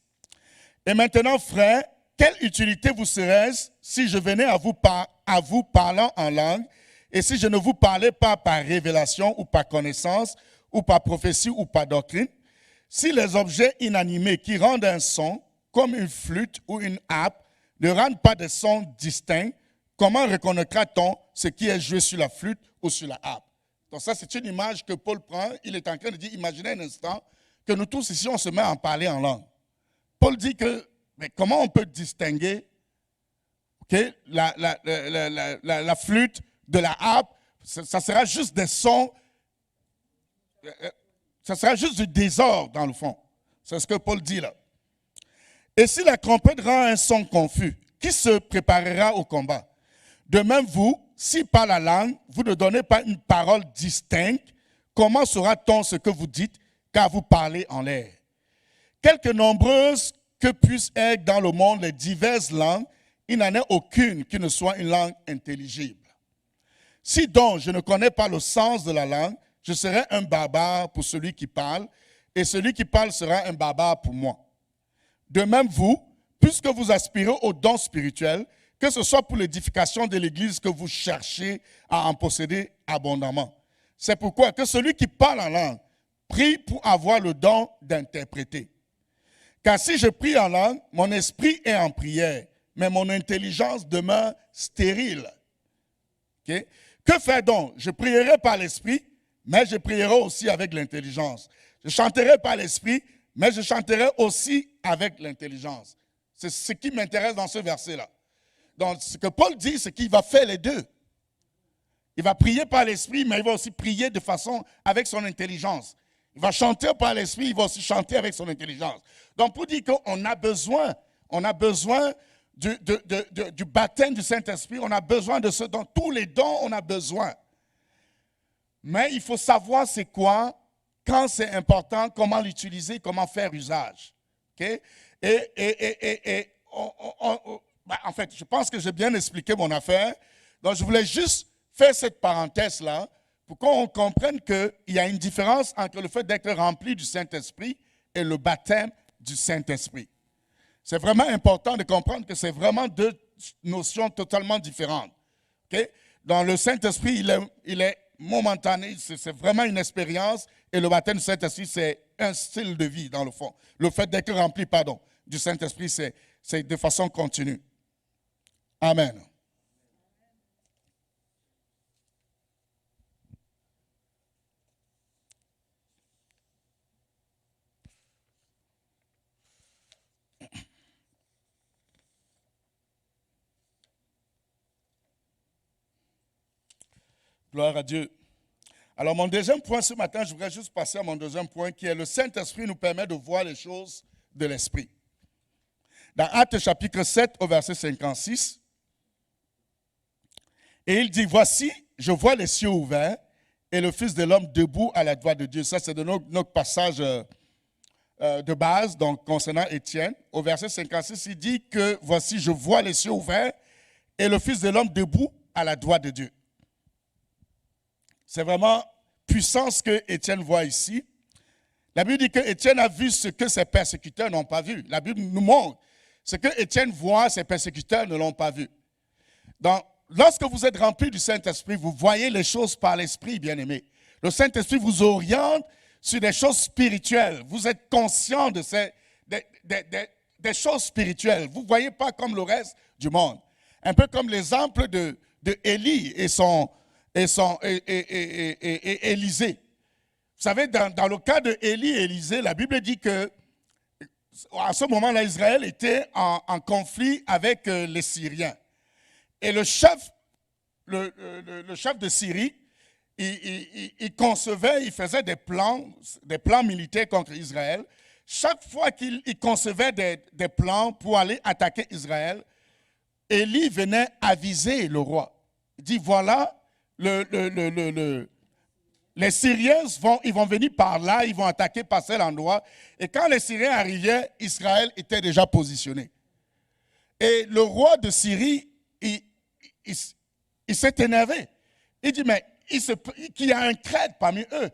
Et maintenant, frères, quelle utilité vous serait-ce si je venais à vous parlant en langue, et si je ne vous parlais pas par révélation ou par connaissance, ou par prophétie ou par doctrine? Si les objets inanimés qui rendent un son, comme une flûte ou une harpe, ne rendent pas de sons distincts, comment reconnaîtra-t-on ce qui est joué sur la flûte ou sur la harpe? Donc ça, c'est une image que Paul prend. Il est en train de dire, imaginez un instant, que nous tous ici, on se met à en parler en langue. Paul dit que, mais comment on peut distinguer la flûte de la harpe? Ça sera juste des sons, ça sera juste du désordre dans le fond. C'est ce que Paul dit là. Et si la trompette rend un son confus, qui se préparera au combat? De même vous, si par la langue, vous ne donnez pas une parole distincte, comment saura-t-on ce que vous dites, car vous parlez en l'air? Quelque nombreuses que puissent être dans le monde les diverses langues, il n'en est aucune qui ne soit une langue intelligible. Si donc je ne connais pas le sens de la langue, je serai un barbare pour celui qui parle, et celui qui parle sera un barbare pour moi. De même vous, puisque vous aspirez aux dons spirituels, que ce soit pour l'édification de l'Église que vous cherchez à en posséder abondamment. C'est pourquoi que celui qui parle en langue prie pour avoir le don d'interpréter. Car si je prie en langue, mon esprit est en prière, mais mon intelligence demeure stérile. Okay? Que faire donc? Je prierai par l'esprit, mais je prierai aussi avec l'intelligence. Je chanterai par l'esprit, mais je chanterai aussi avec l'intelligence. C'est ce qui m'intéresse dans ce verset-là. Donc, ce que Paul dit, c'est qu'il va faire les deux. Il va prier par l'esprit, mais il va aussi prier de façon avec son intelligence. Il va chanter par l'esprit, il va aussi chanter avec son intelligence. Donc pour dire qu'on a besoin du baptême du Saint-Esprit, on a besoin de ce dont tous les dons, on a besoin. Mais il faut savoir c'est quoi, quand c'est important, comment l'utiliser, comment faire usage. Okay? En fait, je pense que j'ai bien expliqué mon affaire. Donc, je voulais juste faire cette parenthèse-là pour qu'on comprenne qu'il y a une différence entre le fait d'être rempli du Saint-Esprit et le baptême du Saint-Esprit. C'est vraiment important de comprendre que c'est vraiment deux notions totalement différentes. Okay? Dans le Saint-Esprit, il est momentané, c'est vraiment une expérience, et le baptême du Saint-Esprit, c'est un style de vie dans le fond. Le fait d'être rempli, du Saint-Esprit, c'est de façon continue. Amen. Gloire à Dieu. Alors, mon deuxième point ce matin, je voudrais juste passer à mon deuxième point, qui est le Saint-Esprit nous permet de voir les choses de l'Esprit. Dans Actes chapitre 7, au verset 56, et il dit, voici, je vois les cieux ouverts et le Fils de l'homme debout à la droite de Dieu. Ça, c'est de notre passage de base, donc concernant Étienne. Au verset 56, il dit que, voici, je vois les cieux ouverts et le Fils de l'homme debout à la droite de Dieu. C'est vraiment puissant ce que Étienne voit ici. La Bible dit que Étienne a vu ce que ses persécuteurs n'ont pas vu. La Bible nous montre ce que Étienne voit, ses persécuteurs ne l'ont pas vu. Donc, lorsque vous êtes rempli du Saint-Esprit, vous voyez les choses par l'Esprit, bien-aimés. Le Saint-Esprit vous oriente sur des choses spirituelles. Vous êtes conscient de des choses spirituelles. Vous ne voyez pas comme le reste du monde. Un peu comme l'exemple de Élie et Élisée. Vous savez, dans le cas de Élie et Élisée, la Bible dit que à ce moment-là, Israël était en conflit avec les Syriens. Et le chef de Syrie, il concevait, il faisait des plans militaires contre Israël. Chaque fois qu'il concevait des plans pour aller attaquer Israël, Élie venait aviser le roi. Il dit, voilà, les Syriens ils vont venir par là, ils vont attaquer par cet endroit. Et quand les Syriens arrivaient, Israël était déjà positionné. Et le roi de Syrie, il s'est énervé. Il dit, mais qu'il y a un traître parmi eux.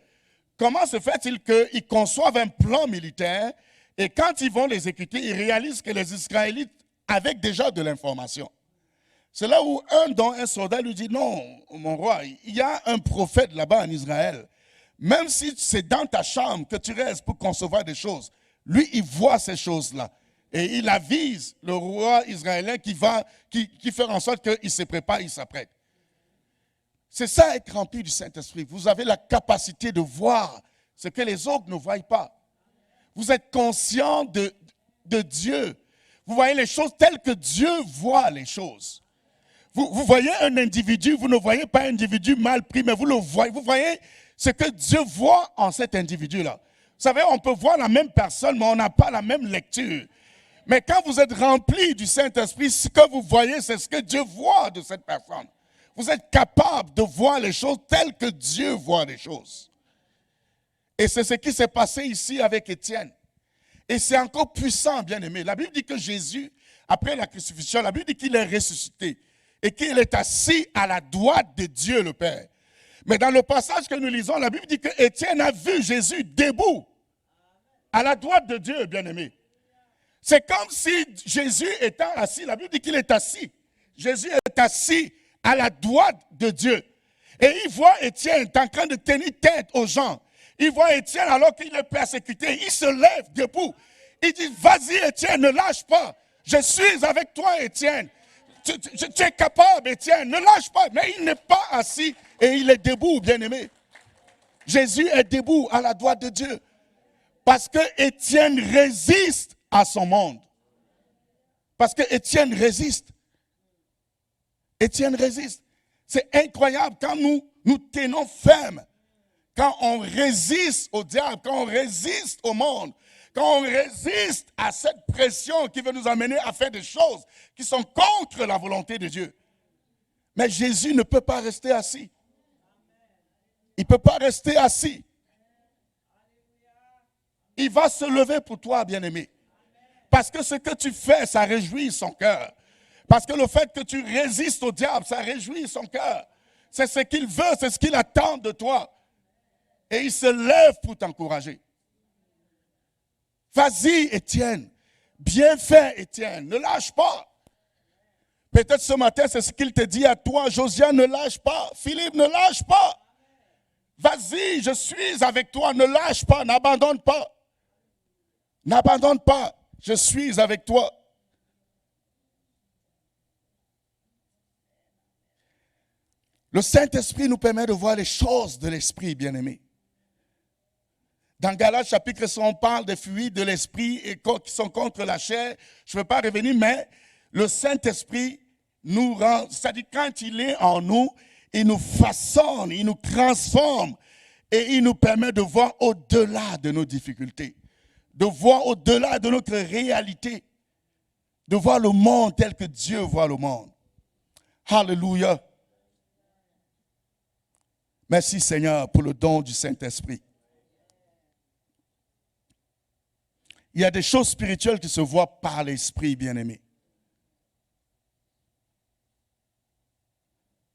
Comment se fait-il qu'ils conçoivent un plan militaire et quand ils vont l'exécuter, ils réalisent que les Israélites avaient déjà de l'information? C'est là où un soldat lui dit, non, mon roi, il y a un prophète là-bas en Israël. Même si c'est dans ta chambre que tu restes pour concevoir des choses, lui, il voit ces choses-là. Et il avise le roi israélien qui fait en sorte qu'il se prépare, il s'apprête. C'est ça être rempli du Saint-Esprit. Vous avez la capacité de voir ce que les autres ne voient pas. Vous êtes conscient de Dieu. Vous voyez les choses telles que Dieu voit les choses. Vous voyez un individu, vous ne voyez pas un individu mal pris, mais vous le voyez. Vous voyez ce que Dieu voit en cet individu-là. Vous savez, on peut voir la même personne, mais on n'a pas la même lecture. Mais quand vous êtes rempli du Saint-Esprit, ce que vous voyez, c'est ce que Dieu voit de cette personne. Vous êtes capable de voir les choses telles que Dieu voit les choses. Et c'est ce qui s'est passé ici avec Étienne. Et c'est encore puissant, bien aimé. La Bible dit que Jésus, après la crucifixion, la Bible dit qu'il est ressuscité et qu'il est assis à la droite de Dieu le Père. Mais dans le passage que nous lisons, la Bible dit que Étienne a vu Jésus debout à la droite de Dieu, bien aimé. C'est comme si Jésus étant assis, la Bible dit qu'il est assis. Jésus est assis à la droite de Dieu. Et il voit Étienne en train de tenir tête aux gens. Il voit Étienne alors qu'il est persécuté. Il se lève debout. Il dit, vas-y Étienne, ne lâche pas. Je suis avec toi Étienne. Tu es capable Étienne, ne lâche pas. Mais il n'est pas assis et il est debout, bien-aimé. Jésus est debout à la droite de Dieu. Parce que Étienne résiste à son monde. Parce que Étienne résiste. Étienne résiste. C'est incroyable quand nous tenons ferme. quand on résiste au diable, quand on résiste au monde, quand on résiste à cette pression qui veut nous amener à faire des choses qui sont contre la volonté de Dieu. Mais Jésus ne peut pas rester assis. Il ne peut pas rester assis. Il va se lever pour toi, bien-aimé. Parce que ce que tu fais, ça réjouit son cœur. Parce que le fait que tu résistes au diable, ça réjouit son cœur. C'est ce qu'il veut, c'est ce qu'il attend de toi. Et il se lève pour t'encourager. Vas-y, Étienne. Bien fait, Étienne. Ne lâche pas. Peut-être ce matin, c'est ce qu'il te dit à toi. Josiane, ne lâche pas. Philippe, ne lâche pas. Vas-y, je suis avec toi. Ne lâche pas, n'abandonne pas. N'abandonne pas. Je suis avec toi. Le Saint-Esprit nous permet de voir les choses de l'Esprit, bien-aimés. Dans Galates chapitre 100, on parle des fruits de l'Esprit et qui sont contre la chair. Je ne veux pas revenir, mais le Saint-Esprit nous rend, c'est-à-dire quand il est en nous, il nous façonne, il nous transforme et il nous permet de voir au-delà de nos difficultés, de voir au-delà de notre réalité, de voir le monde tel que Dieu voit le monde. Alléluia. Merci Seigneur pour le don du Saint-Esprit. Il y a des choses spirituelles qui se voient par l'Esprit, bien-aimé.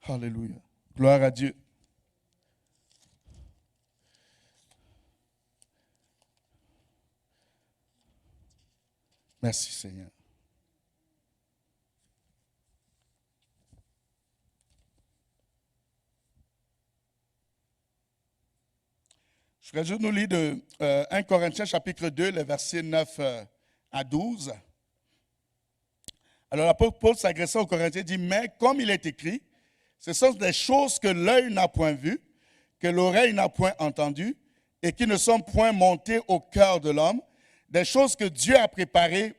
Alléluia. Gloire à Dieu. Merci Seigneur. Je voudrais juste nous lire de 1 Corinthiens chapitre 2, les versets 9 à 12. Alors l'apôtre Paul s'adressant aux Corinthiens dit, mais comme il est écrit, ce sont des choses que l'œil n'a point vues, que l'oreille n'a point entendues, et qui ne sont point montées au cœur de l'homme, des choses que Dieu a préparées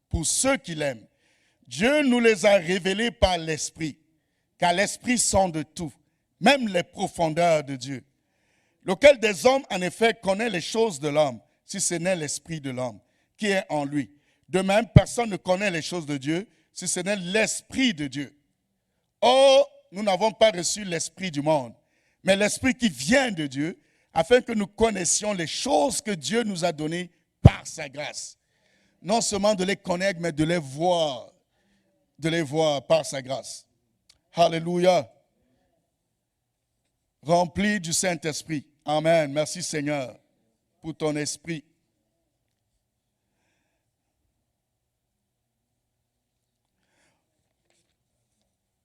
pour ceux qui l'aiment. Dieu nous les a révélées par l'Esprit, car l'Esprit sonde tout, même les profondeurs de Dieu. Lequel des hommes, en effet, connaît les choses de l'homme, si ce n'est l'Esprit de l'homme, qui est en lui. De même, personne ne connaît les choses de Dieu, si ce n'est l'Esprit de Dieu. Or, nous n'avons pas reçu l'Esprit du monde, mais l'Esprit qui vient de Dieu, afin que nous connaissions les choses que Dieu nous a données par sa grâce. Non seulement de les connaître, mais de les voir par sa grâce. Alléluia. Rempli du Saint-Esprit. Amen. Merci Seigneur pour ton esprit.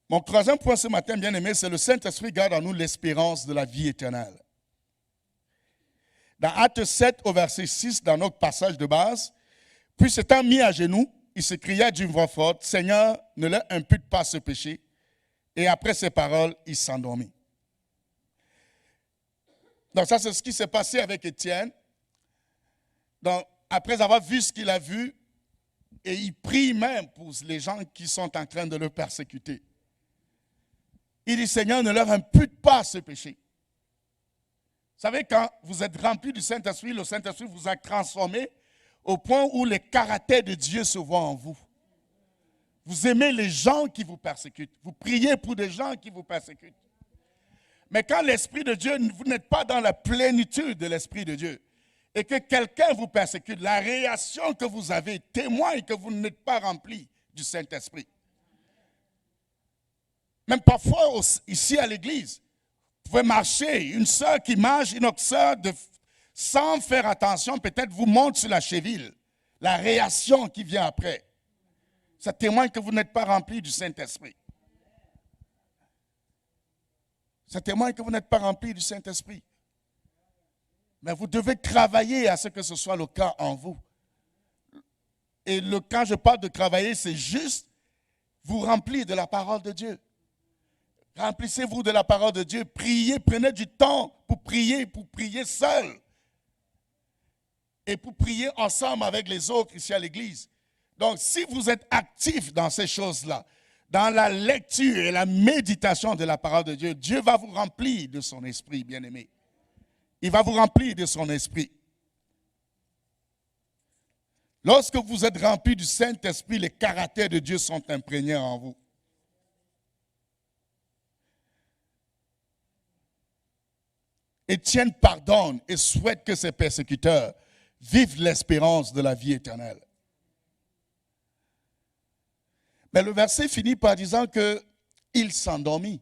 Mon troisième point ce matin, bien aimé, c'est le Saint-Esprit garde en nous l'espérance de la vie éternelle. Dans Actes 7 au verset 6, dans notre passage de base, puis s'étant mis à genoux, il s'écria d'une voix forte, Seigneur, ne leur impute pas ce péché. Et après ces paroles, il s'endormit. Donc ça, c'est ce qui s'est passé avec Étienne. Donc, après avoir vu ce qu'il a vu, et il prie même pour les gens qui sont en train de le persécuter. Il dit, Seigneur, ne leur impute pas ce péché. Vous savez, quand vous êtes rempli du Saint-Esprit, le Saint-Esprit vous a transformé au point où les caractères de Dieu se voient en vous. Vous aimez les gens qui vous persécutent. Vous priez pour des gens qui vous persécutent. Mais quand l'Esprit de Dieu, vous n'êtes pas dans la plénitude de l'Esprit de Dieu et que quelqu'un vous persécute, la réaction que vous avez témoigne que vous n'êtes pas rempli du Saint-Esprit. Même parfois, ici à l'église, vous pouvez marcher, une sœur qui marche, une autre sœur, sans faire attention, peut-être vous monte sur la cheville. La réaction qui vient après, ça témoigne que vous n'êtes pas rempli du Saint-Esprit. Ça témoigne que vous n'êtes pas rempli du Saint-Esprit. Mais vous devez travailler à ce que ce soit le cas en vous. Et quand je parle de travailler, c'est juste vous remplir de la parole de Dieu. Remplissez-vous de la parole de Dieu. Priez, prenez du temps pour prier seul. Et pour prier ensemble avec les autres ici à l'église. Donc, si vous êtes actif dans ces choses-là, dans la lecture et la méditation de la parole de Dieu, Dieu va vous remplir de son esprit, bien-aimé. Il va vous remplir de son esprit. Lorsque vous êtes rempli du Saint-Esprit, les caractères de Dieu sont imprégnés en vous. Étienne pardonne et souhaite que ses persécuteurs vivent l'espérance de la vie éternelle. Mais le verset finit par disant qu'il s'endormit.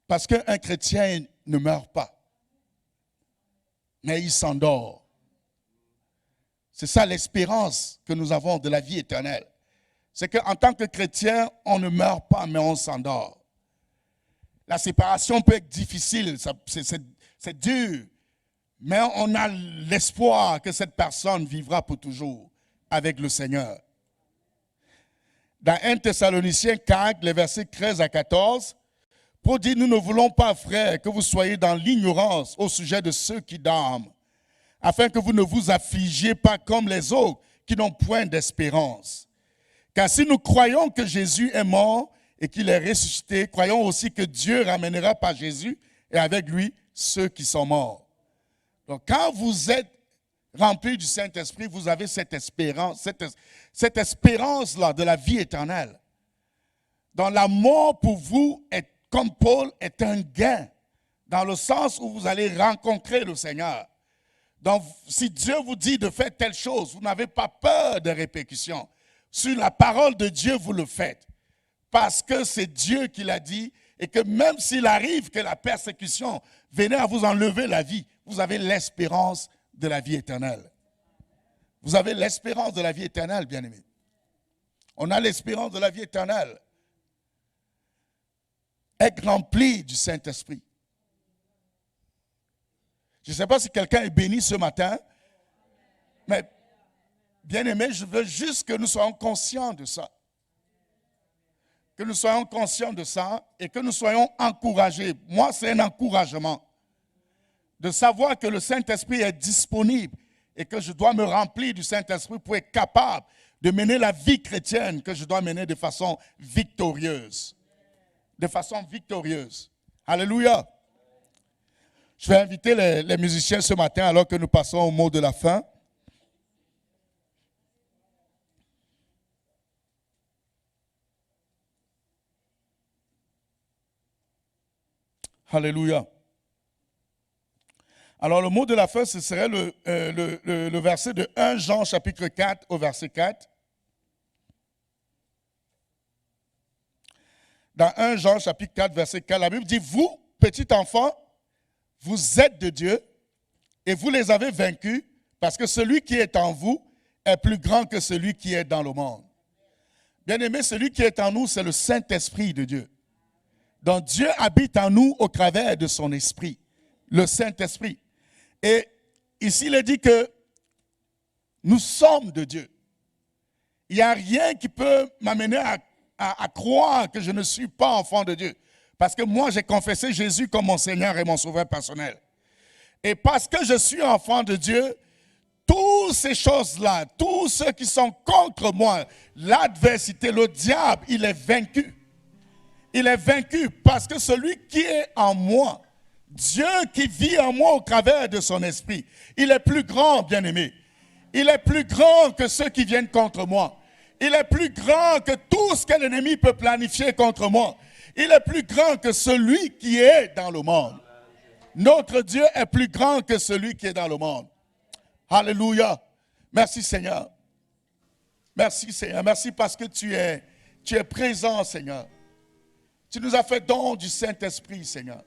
Parce qu'un chrétien ne meurt pas, mais il s'endort. C'est ça l'espérance que nous avons de la vie éternelle. C'est qu'en tant que chrétien, on ne meurt pas, mais on s'endort. La séparation peut être difficile, c'est dur, mais on a l'espoir que cette personne vivra pour toujours avec le Seigneur. Dans 1 Thessaloniciens 4, les versets 13 à 14, Paul dit, nous ne voulons pas, frères, que vous soyez dans l'ignorance au sujet de ceux qui dorment, afin que vous ne vous affligiez pas comme les autres qui n'ont point d'espérance. Car si nous croyons que Jésus est mort et qu'il est ressuscité, croyons aussi que Dieu ramènera par Jésus et avec lui ceux qui sont morts. Donc quand vous êtes rempli du Saint-Esprit, vous avez cette espérance, cette espérance-là de la vie éternelle. Donc la mort pour vous, est, comme Paul, est un gain, dans le sens où vous allez rencontrer le Seigneur. Donc si Dieu vous dit de faire telle chose, vous n'avez pas peur de répercussions. Sur la parole de Dieu, vous le faites. Parce que c'est Dieu qui l'a dit et que même s'il arrive que la persécution venait à vous enlever la vie, vous avez l'espérance de la vie éternelle. Vous avez l'espérance de la vie éternelle, bien-aimés. On a l'espérance de la vie éternelle. Être rempli du Saint-Esprit. Je ne sais pas si quelqu'un est béni ce matin, mais bien-aimés, je veux juste que nous soyons conscients de ça. Que nous soyons conscients de ça et que nous soyons encouragés. Moi, c'est un encouragement de savoir que le Saint-Esprit est disponible et que je dois me remplir du Saint-Esprit pour être capable de mener la vie chrétienne que je dois mener de façon victorieuse. De façon victorieuse. Alléluia. Je vais inviter les musiciens ce matin alors que nous passons au mot de la fin. Alléluia. Alors le mot de la fin, ce serait le verset de 1 Jean chapitre 4 au verset 4. Dans 1 Jean chapitre 4 verset 4, la Bible dit, vous, petits enfants, vous êtes de Dieu et vous les avez vaincus parce que celui qui est en vous est plus grand que celui qui est dans le monde. Bien-aimé, celui qui est en nous, c'est le Saint-Esprit de Dieu. Donc Dieu habite en nous au travers de son esprit, le Saint-Esprit. Et ici, il est dit que nous sommes de Dieu. Il n'y a rien qui peut m'amener à croire que je ne suis pas enfant de Dieu. Parce que moi, j'ai confessé Jésus comme mon Seigneur et mon Sauveur personnel. Et parce que je suis enfant de Dieu, toutes ces choses-là, tous ceux qui sont contre moi, l'adversité, le diable, il est vaincu. Il est vaincu parce que celui qui est en moi, Dieu qui vit en moi au travers de son esprit, il est plus grand, bien-aimé. Il est plus grand que ceux qui viennent contre moi. Il est plus grand que tout ce que l'ennemi peut planifier contre moi. Il est plus grand que celui qui est dans le monde. Notre Dieu est plus grand que celui qui est dans le monde. Alléluia. Merci Seigneur. Merci Seigneur. Merci parce que tu es présent, Seigneur. Tu nous as fait don du Saint-Esprit, Seigneur.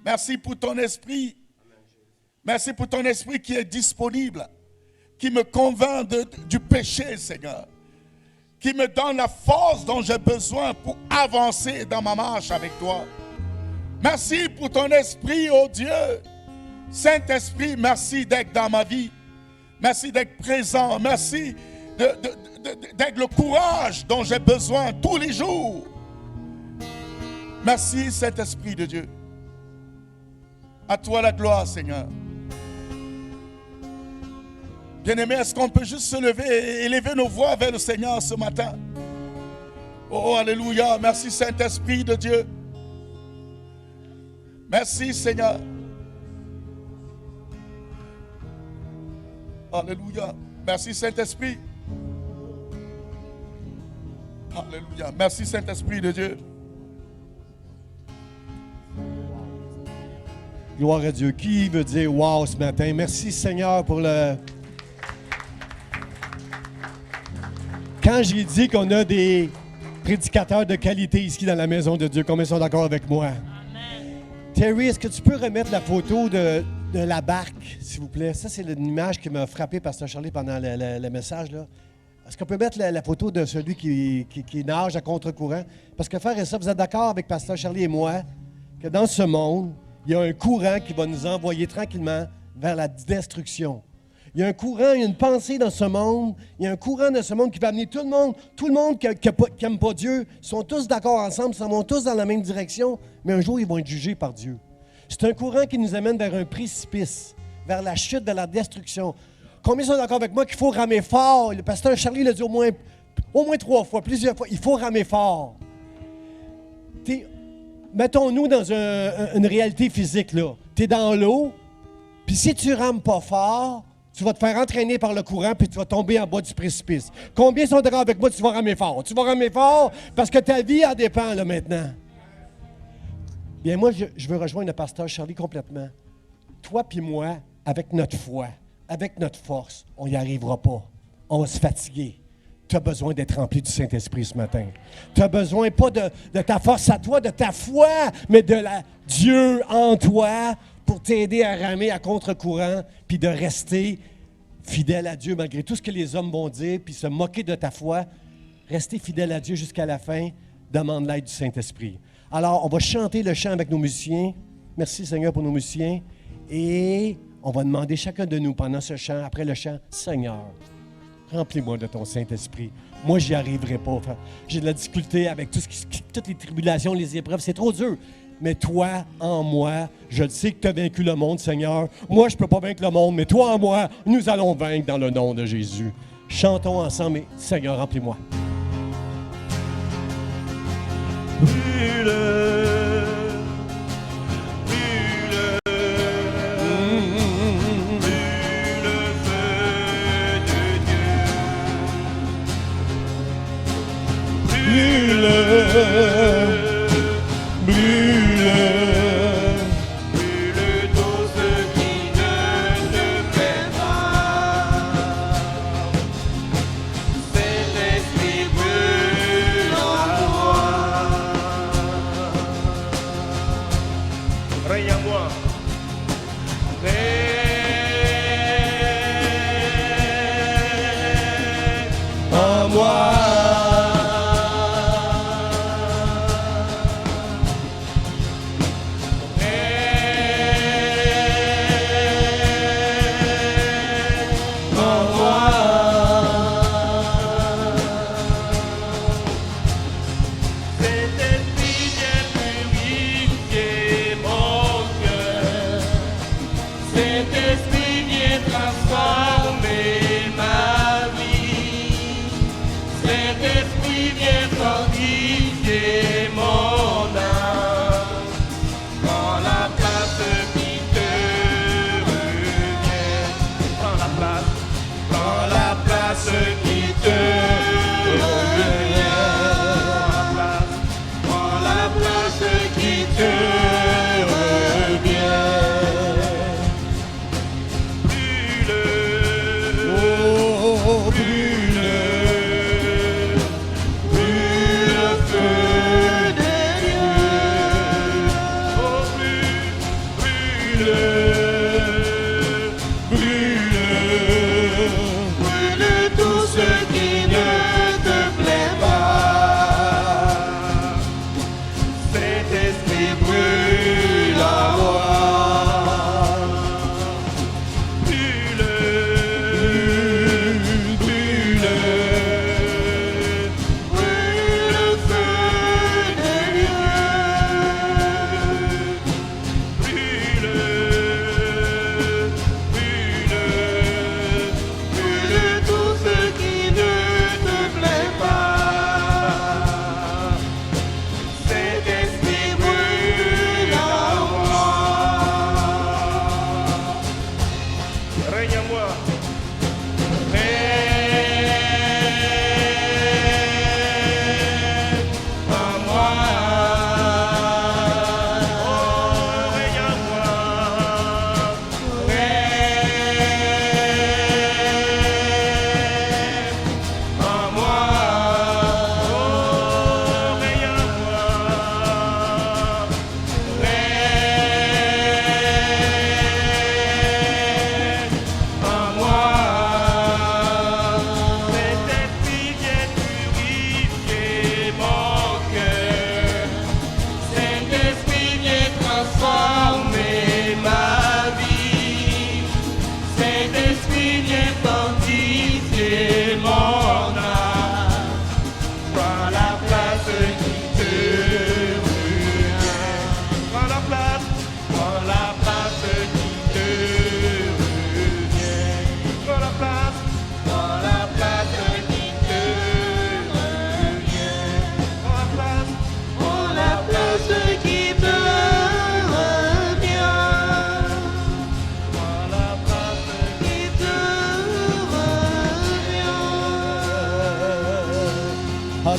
Merci pour ton esprit. Merci pour ton esprit qui est disponible, qui me convainc du péché, Seigneur. Qui me donne la force dont j'ai besoin pour avancer dans ma marche avec toi. Merci pour ton esprit, oh Dieu. Saint-Esprit, merci d'être dans ma vie. Merci d'être présent. Merci d'être le courage dont j'ai besoin tous les jours. Merci, Saint-Esprit de Dieu. À toi la gloire, Seigneur. Bien-aimés, est-ce qu'on peut juste se lever et élever nos voix vers le Seigneur ce matin? Oh, alléluia. Merci, Saint-Esprit de Dieu. Merci, Seigneur. Alléluia. Merci Saint-Esprit. Alléluia. Merci Saint-Esprit de Dieu. Gloire à Dieu. Qui veut dire wow ce matin? Merci Seigneur pour le... Quand j'ai dit qu'on a des prédicateurs de qualité ici dans la maison de Dieu, combien sont d'accord avec moi? Amen. Terry, est-ce que tu peux remettre la photo de la barque, s'il vous plaît? Ça, c'est une image qui m'a frappé, Pasteur Charlie, pendant le message, là. Est-ce qu'on peut mettre la photo de celui qui nage à contre-courant? Parce que, frère et sœurs, vous êtes d'accord avec Pasteur Charlie et moi que dans ce monde, il y a un courant qui va nous envoyer tranquillement vers la destruction. Il y a un courant, il y a une pensée dans ce monde, il y a un courant dans ce monde qui va amener tout le monde qui n'aime pas Dieu, sont tous d'accord ensemble, ils vont tous dans la même direction, mais un jour, ils vont être jugés par Dieu. C'est un courant qui nous amène vers un précipice, vers la chute, de la destruction. Combien sont d'accord avec moi qu'il faut ramer fort? Le pasteur Charlie l'a dit au moins 3 fois, plusieurs fois, il faut ramer fort. Mettons-nous dans une réalité physique, là. Tu es dans l'eau, puis si tu rames pas fort, tu vas te faire entraîner par le courant, puis tu vas tomber en bas du précipice. Combien sont d'accord avec moi? Tu vas ramer fort. Tu vas ramer fort parce que ta vie en dépend, là, maintenant. Bien, moi, je veux rejoindre le pasteur Charlie complètement. Toi puis moi, avec notre foi, avec notre force, on n'y arrivera pas. On va se fatiguer. Tu as besoin d'être rempli du Saint-Esprit ce matin. Tu as besoin pas de ta force à toi, de ta foi, mais de Dieu en toi pour t'aider à ramer à contre-courant, puis de rester fidèle à Dieu malgré tout ce que les hommes vont dire, puis se moquer de ta foi. Rester fidèle à Dieu jusqu'à la fin, demande l'aide du Saint-Esprit. Alors, on va chanter le chant avec nos musiciens. Merci Seigneur pour nos musiciens. Et on va demander chacun de nous pendant ce chant, après le chant, Seigneur, remplis-moi de ton Saint-Esprit. Moi, j'y arriverai pas. J'ai de la difficulté avec toutes les tribulations, les épreuves. C'est trop dur. Mais toi, en moi, je le sais que tu as vaincu le monde, Seigneur. Moi, je ne peux pas vaincre le monde, mais toi, en moi, nous allons vaincre dans le nom de Jésus. Chantons ensemble et Seigneur, remplis-moi. Saint-Esprit, viens transformer ma vie.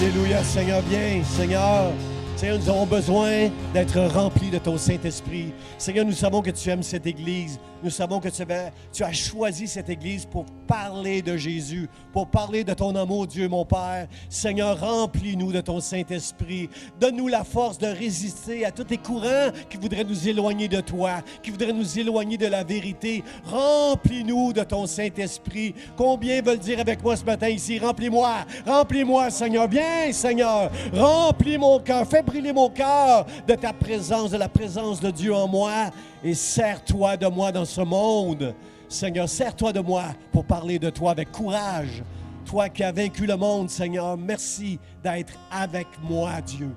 Alléluia, Seigneur, viens, Seigneur. Seigneur, nous avons besoin d'être remplis de ton Saint-Esprit. Seigneur, nous savons que tu aimes cette Église. Nous savons que tu as choisi cette Église pour parler de Jésus, pour parler de ton amour, Dieu, mon Père. Seigneur, remplis-nous de ton Saint-Esprit. Donne-nous la force de résister à tous les courants qui voudraient nous éloigner de toi, qui voudraient nous éloigner de la vérité. Remplis-nous de ton Saint-Esprit. Combien veulent dire avec moi ce matin ici, remplis-moi, remplis-moi, Seigneur. Viens, Seigneur, remplis mon cœur, fais briller mon cœur de ta présence, de la présence de Dieu en moi. Et sers-toi de moi dans ce monde. Seigneur, sers-toi de moi pour parler de toi avec courage. Toi qui as vaincu le monde, Seigneur, merci d'être avec moi, Dieu.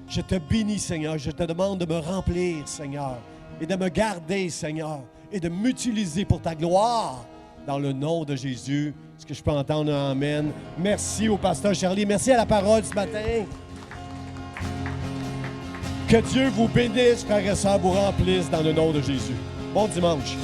Je te bénis, Seigneur. Je te demande de me remplir, Seigneur, et de me garder, Seigneur, et de m'utiliser pour ta gloire. Dans le nom de Jésus, est-ce que je peux entendre un amen? Merci au pasteur Charlie. Merci à la parole ce matin. Que Dieu vous bénisse, frères et sœurs, vous remplisse dans le nom de Jésus. Bon dimanche.